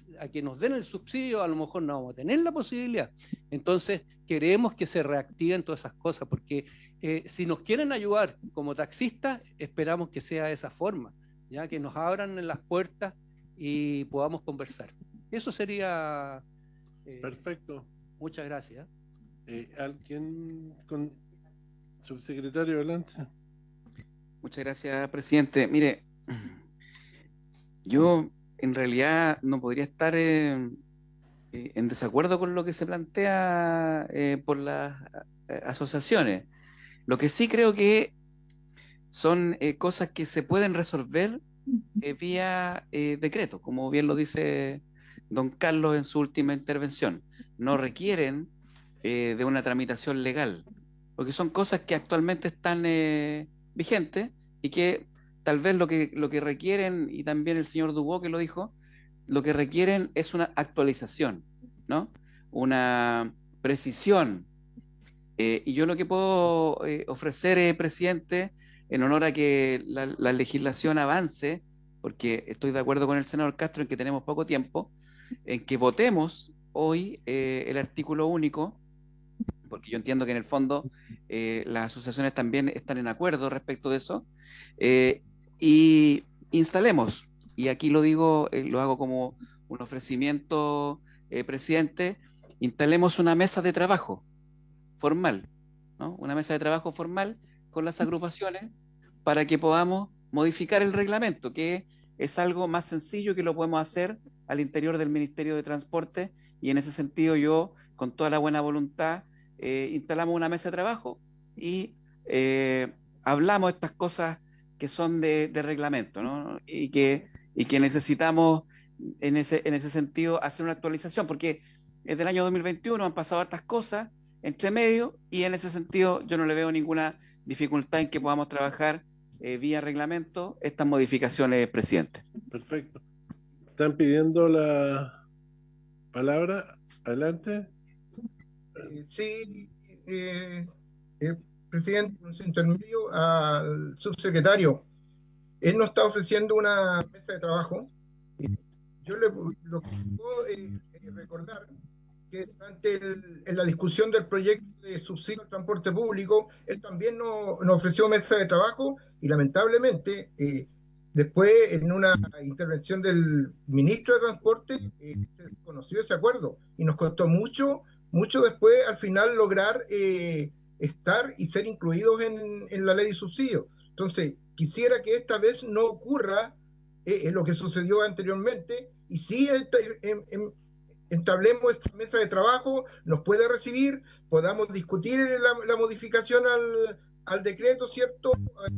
nos den el subsidio a lo mejor no vamos a tener la posibilidad. Entonces queremos que se reactiven todas esas cosas, porque si nos quieren ayudar como taxistas, esperamos que sea de esa forma, ya que nos abran las puertas y podamos conversar. Eso sería... Perfecto. Muchas gracias. ¿Alguien con subsecretario adelante? Muchas gracias, presidente. Mire, yo en realidad no podría estar en desacuerdo con lo que se plantea por las asociaciones. Lo que sí creo que son cosas que se pueden resolver vía decreto, como bien lo dice don Carlos en su última intervención. No requieren de una tramitación legal, porque son cosas que actualmente están vigentes y que tal vez lo que requieren, y también el señor Dubó que lo dijo, lo que requieren es una actualización, ¿no? Una precisión. Y yo lo que puedo ofrecer, presidente, en honor a que la legislación avance, porque estoy de acuerdo con el senador Castro en que tenemos poco tiempo, en que votemos hoy el artículo único, porque yo entiendo que en el fondo las asociaciones también están en acuerdo respecto de eso, y instalemos, y aquí lo digo, lo hago como un ofrecimiento, presidente, instalemos una mesa de trabajo formal, ¿no? Una mesa de trabajo formal con las agrupaciones para que podamos modificar el reglamento, que es algo más sencillo que lo podemos hacer al interior del Ministerio de Transporte, y en ese sentido yo, con toda la buena voluntad, instalamos una mesa de trabajo y hablamos estas cosas que son de reglamento, ¿no? Y que necesitamos en ese sentido hacer una actualización, porque desde el año 2021 han pasado hartas cosas entre medio, y en ese sentido yo no le veo ninguna dificultad en que podamos trabajar vía reglamento estas modificaciones, presidente. Perfecto. ¿Están pidiendo la palabra? Adelante. Sí, presidente, un intermedio al subsecretario. Él nos está ofreciendo una mesa de trabajo. Yo lo que puedo recordar que durante en la discusión del proyecto de subsidio al transporte público, él también nos ofreció mesa de trabajo, y lamentablemente después en una intervención del ministro de Transporte se conoció ese acuerdo y nos costó mucho después al final lograr estar y ser incluidos en la ley de subsidio. Entonces quisiera que esta vez no ocurra lo que sucedió anteriormente, y sí entablemos esta mesa de trabajo, nos puede recibir, podamos discutir la modificación al decreto, ¿cierto?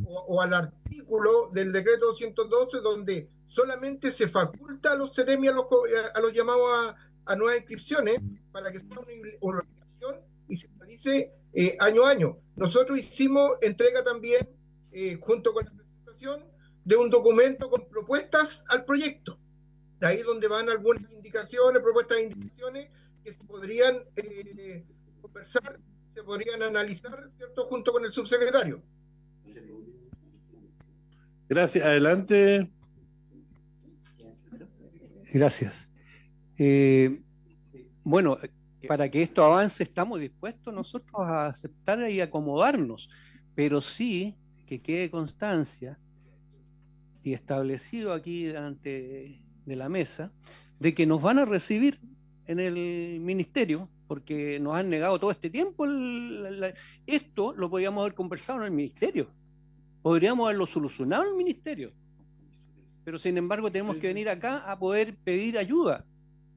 O al artículo del decreto 212, donde solamente se faculta a los CEREMI, a los llamados a nuevas inscripciones, para que sea una obligación y se realice año a año. Nosotros hicimos entrega también, junto con la presentación, de un documento con propuestas al proyecto. De ahí donde van algunas indicaciones, propuestas de indicaciones que se podrían conversar, se podrían analizar, ¿cierto?, junto con el subsecretario. Gracias. Adelante. Gracias. Bueno, para que esto avance estamos dispuestos nosotros a aceptar y acomodarnos, pero sí que quede constancia y establecido aquí delante de la mesa de que nos van a recibir en el ministerio, porque nos han negado todo este tiempo. Esto lo podríamos haber conversado en el ministerio, podríamos haberlo solucionado en el ministerio, pero sin embargo tenemos que venir acá a poder pedir ayuda.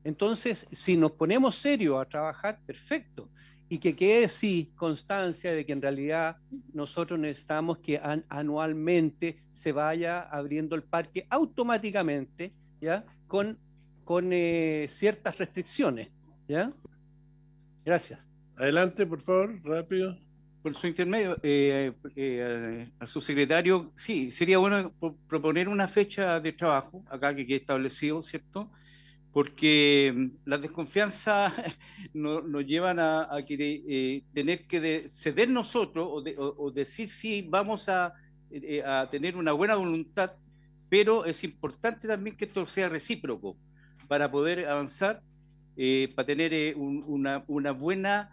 Entonces, si nos ponemos serios a trabajar, perfecto, y que quede sí constancia de que en realidad nosotros necesitamos que anualmente se vaya abriendo el parque automáticamente, ¿ya? Con ciertas restricciones, ¿ya? Gracias. Adelante, por favor, rápido. Por su intermedio, al subsecretario, sí, sería bueno proponer una fecha de trabajo acá que quede establecido, ¿cierto? Porque las desconfianzas nos llevan a tener que ceder nosotros o decir sí, vamos a tener una buena voluntad, pero es importante también que esto sea recíproco para poder avanzar, para tener una buena...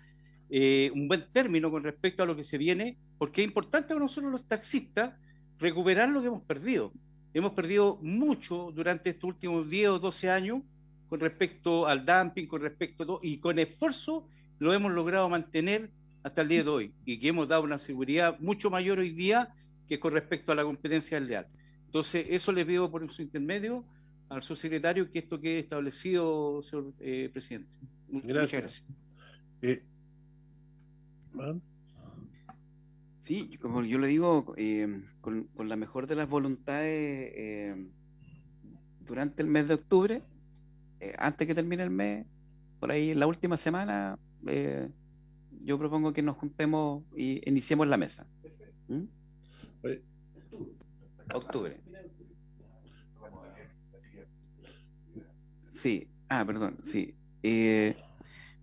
un buen término con respecto a lo que se viene, porque es importante para nosotros los taxistas recuperar lo que hemos perdido. Hemos perdido mucho durante estos últimos 10 o 12 años con respecto al dumping, con respecto a todo, y con esfuerzo lo hemos logrado mantener hasta el día de hoy, y que hemos dado una seguridad mucho mayor hoy día que con respecto a la competencia leal. Entonces, eso le pido por su intermedio al subsecretario que esto quede establecido, señor presidente. Muchas gracias. Sí, como yo le digo, con la mejor de las voluntades, durante el mes de octubre, antes que termine el mes, por ahí en la última semana, yo propongo que nos juntemos y iniciemos la mesa. ¿Mm? Octubre. Sí, perdón, sí.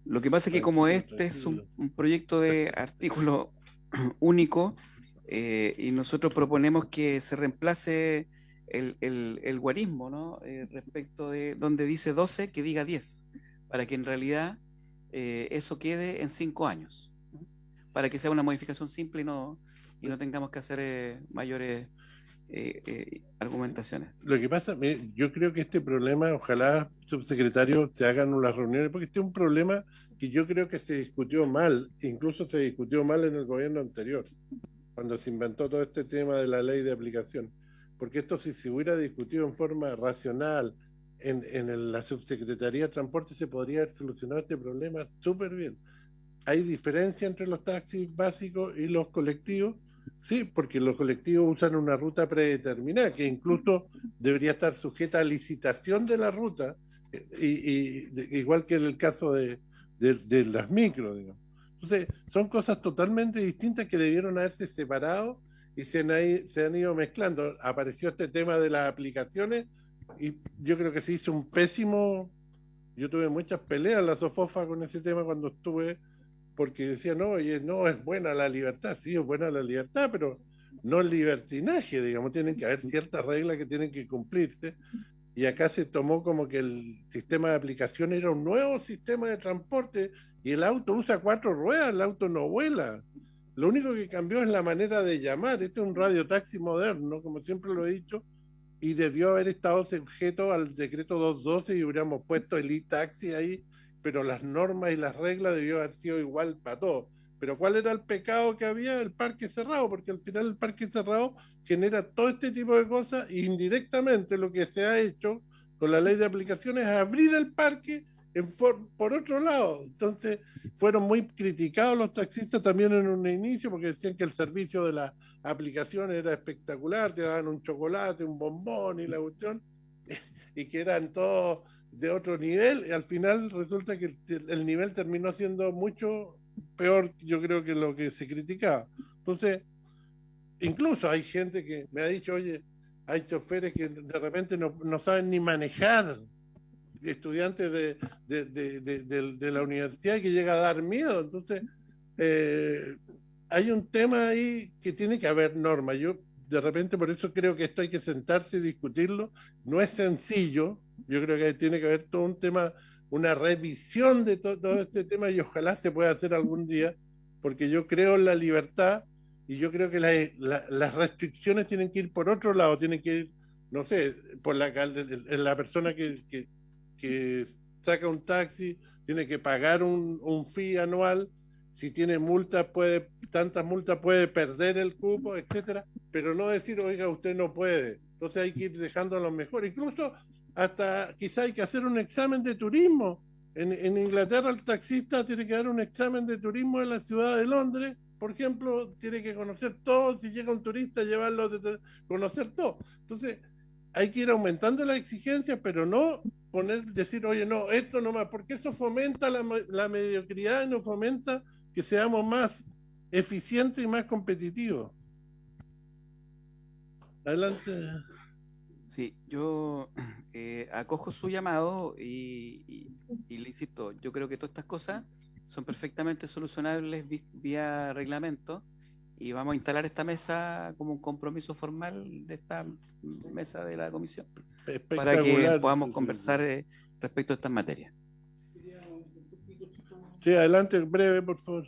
Lo que pasa es que como este es un proyecto de artículo único, y nosotros proponemos que se reemplace el guarismo, ¿no? Respecto de donde dice 12, que diga 10, para que en realidad eso quede en 5 años, ¿no? Para que sea una modificación simple y no tengamos que hacer mayores argumentaciones. Lo que pasa, yo creo que este problema, ojalá, subsecretario, se hagan unas reuniones, porque este es un problema que yo creo que se discutió mal, incluso se discutió mal en el gobierno anterior, cuando se inventó todo este tema de la ley de aplicación, porque esto si se hubiera discutido en forma racional en la subsecretaría de Transporte, se podría haber solucionado este problema súper bien. Hay diferencia entre los taxis básicos y los colectivos. Sí, porque los colectivos usan una ruta predeterminada, que incluso debería estar sujeta a licitación de la ruta, igual que en el caso de las micros, digamos. Entonces, son cosas totalmente distintas que debieron haberse separado y se han ido mezclando. Apareció este tema de las aplicaciones y yo creo que se hizo un pésimo... Yo tuve muchas peleas en la SOFOFA con ese tema cuando estuve, porque decía, no, es buena la libertad, sí, es buena la libertad, pero no el libertinaje, digamos, tienen que haber ciertas reglas que tienen que cumplirse, y acá se tomó como que el sistema de aplicación era un nuevo sistema de transporte, y el auto usa 4 ruedas, el auto no vuela. Lo único que cambió es la manera de llamar. Este es un radiotaxi moderno, como siempre lo he dicho, y debió haber estado sujeto al decreto 212 y hubiéramos puesto el e-taxi ahí, pero las normas y las reglas debió haber sido igual para todos. Pero ¿cuál era el pecado que había? El parque cerrado, porque al final el parque cerrado genera todo este tipo de cosas, e indirectamente lo que se ha hecho con la ley de aplicaciones es abrir el parque por otro lado. Entonces fueron muy criticados los taxistas también en un inicio, porque decían que el servicio de la aplicación era espectacular, te daban un chocolate, un bombón y la cuestión, y que eran todos de otro nivel, y al final resulta que el nivel terminó siendo mucho peor, yo creo, que lo que se criticaba. Entonces, incluso hay gente que me ha dicho, oye, hay choferes que de repente no saben ni manejar, estudiantes de la universidad, que llega a dar miedo. Entonces, hay un tema ahí que tiene que haber norma. Yo de repente por eso creo que esto hay que sentarse y discutirlo. No es sencillo. Yo creo que tiene que haber todo un tema, una revisión de todo este tema, y ojalá se pueda hacer algún día, porque yo creo en la libertad y yo creo que las restricciones tienen que ir por otro lado, tienen que ir, no sé, por la persona que saca un taxi, tiene que pagar un fee anual. Si tiene multas, tantas multas puede perder el cupo, etcétera, pero no decir, oiga, usted no puede. Entonces hay que ir dejando a lo mejor. Incluso hasta quizá hay que hacer un examen de turismo. En Inglaterra el taxista tiene que dar un examen de turismo en la ciudad de Londres, por ejemplo, tiene que conocer todo. Si llega un turista, llevarlo a conocer todo. Entonces hay que ir aumentando las exigencias, pero no decir, oye, no, esto nomás, porque eso fomenta la mediocridad y nos fomenta que seamos más eficientes y más competitivos. Adelante. Sí, yo acojo su llamado y le insisto, yo creo que todas estas cosas son perfectamente solucionables vía reglamento, y vamos a instalar esta mesa como un compromiso formal de esta mesa de la comisión para que podamos conversar respecto a estas materias. Sí, adelante, breve, por favor.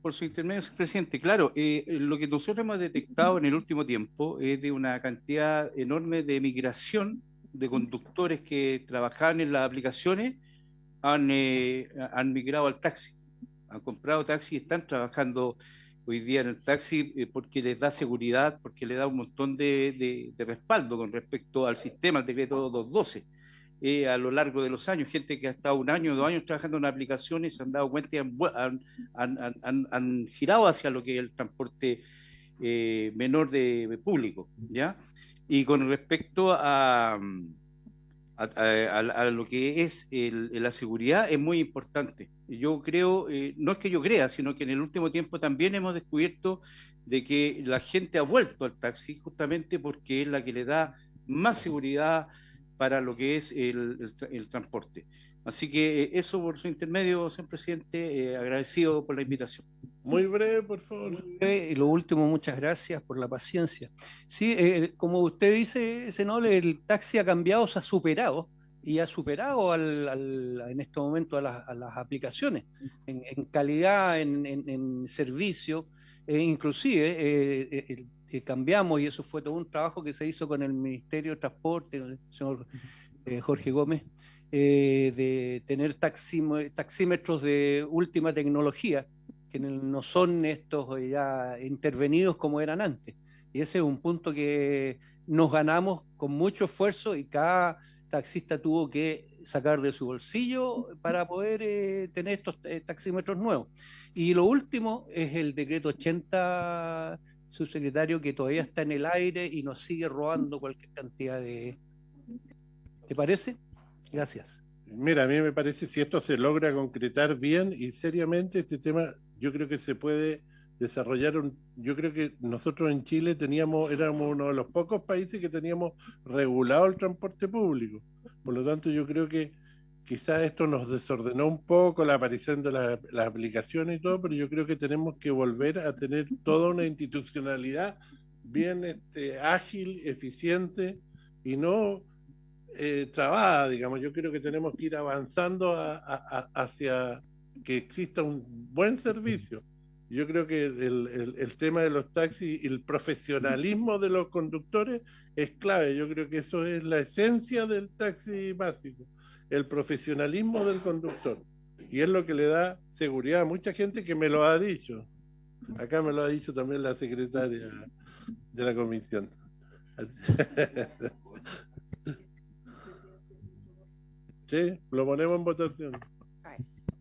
Por su intermedio, señor presidente. Claro, lo que nosotros hemos detectado en el último tiempo es de una cantidad enorme de migración de conductores que trabajaban en las aplicaciones, han migrado al taxi, han comprado taxi y están trabajando hoy día en el taxi porque les da seguridad, porque les da un montón de respaldo con respecto al sistema, al decreto 212. A lo largo de los años, gente que ha estado 1 año, 2 años trabajando en aplicaciones, se han dado cuenta y han girado hacia lo que es el transporte menor de público, ¿ya? Y con respecto a lo que es la seguridad, es muy importante. Yo creo, no es que yo crea, sino que en el último tiempo también hemos descubierto de que la gente ha vuelto al taxi justamente porque es la que le da más seguridad para lo que es el transporte. Así que eso por su intermedio, señor presidente, agradecido por la invitación. Muy breve, por favor. Y lo último, muchas gracias por la paciencia. Sí, como usted dice, senador, el taxi ha cambiado, se ha superado, y ha superado en este momento a las aplicaciones, en calidad, en servicio, inclusive cambiamos, y eso fue todo un trabajo que se hizo con el Ministerio de Transporte, con el señor Jorge Gómez, de tener taxímetros de última tecnología, que no son estos ya intervenidos como eran antes. Y ese es un punto que nos ganamos con mucho esfuerzo, y cada taxista tuvo que sacar de su bolsillo para poder tener estos taxímetros nuevos. Y lo último es el decreto 80, subsecretario, que todavía está en el aire y nos sigue robando cualquier cantidad de... ¿Te parece? Gracias. Mira, a mí me parece, si esto se logra concretar bien y seriamente, este tema, yo creo que se puede desarrollar. Yo creo que nosotros en Chile éramos uno de los pocos países que teníamos regulado el transporte público. Por lo tanto, yo creo que quizás esto nos desordenó un poco la aparición de las aplicaciones y todo, pero yo creo que tenemos que volver a tener toda una institucionalidad bien ágil, eficiente y no trabada, digamos. Yo creo que tenemos que ir avanzando hacia que exista un buen servicio. Yo creo que el tema de los taxis y el profesionalismo de los conductores es clave. Yo creo que eso es la esencia del taxi básico, el profesionalismo del conductor. Y es lo que le da seguridad a mucha gente que me lo ha dicho. Acá me lo ha dicho también la secretaria de la comisión. Sí, lo ponemos en votación.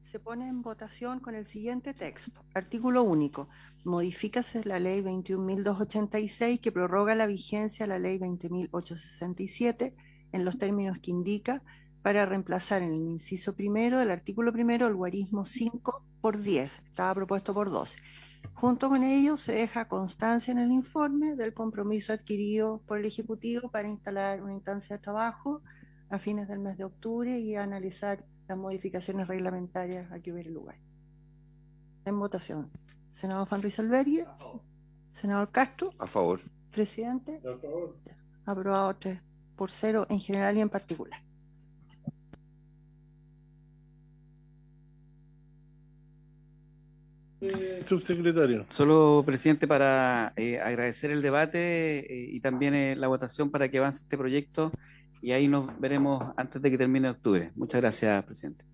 Se pone en votación con el siguiente texto. Artículo único. Modifícase la ley 21.286 que prorroga la vigencia a la ley 20.867 en los términos que indica, para reemplazar en el inciso primero del artículo primero el guarismo 5 por 10, estaba propuesto por 12. Junto con ello se deja constancia en el informe del compromiso adquirido por el Ejecutivo para instalar una instancia de trabajo a fines del mes de octubre y analizar las modificaciones reglamentarias a que hubiera lugar. En votación, senador Van Rieselberghe, senador Castro. A favor. Presidente. A favor. Aprobado 3-0 en general y en particular. Subsecretario. Solo, presidente, para agradecer el debate y también la votación para que avance este proyecto y ahí nos veremos antes de que termine octubre. Muchas gracias, presidente.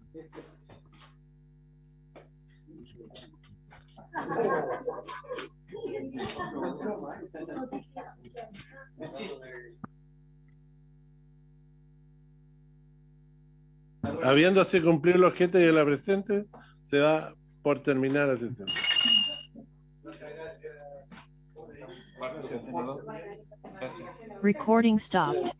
Habiéndose cumplido el objeto de la presente, se da por terminada la sesión. Recording stopped.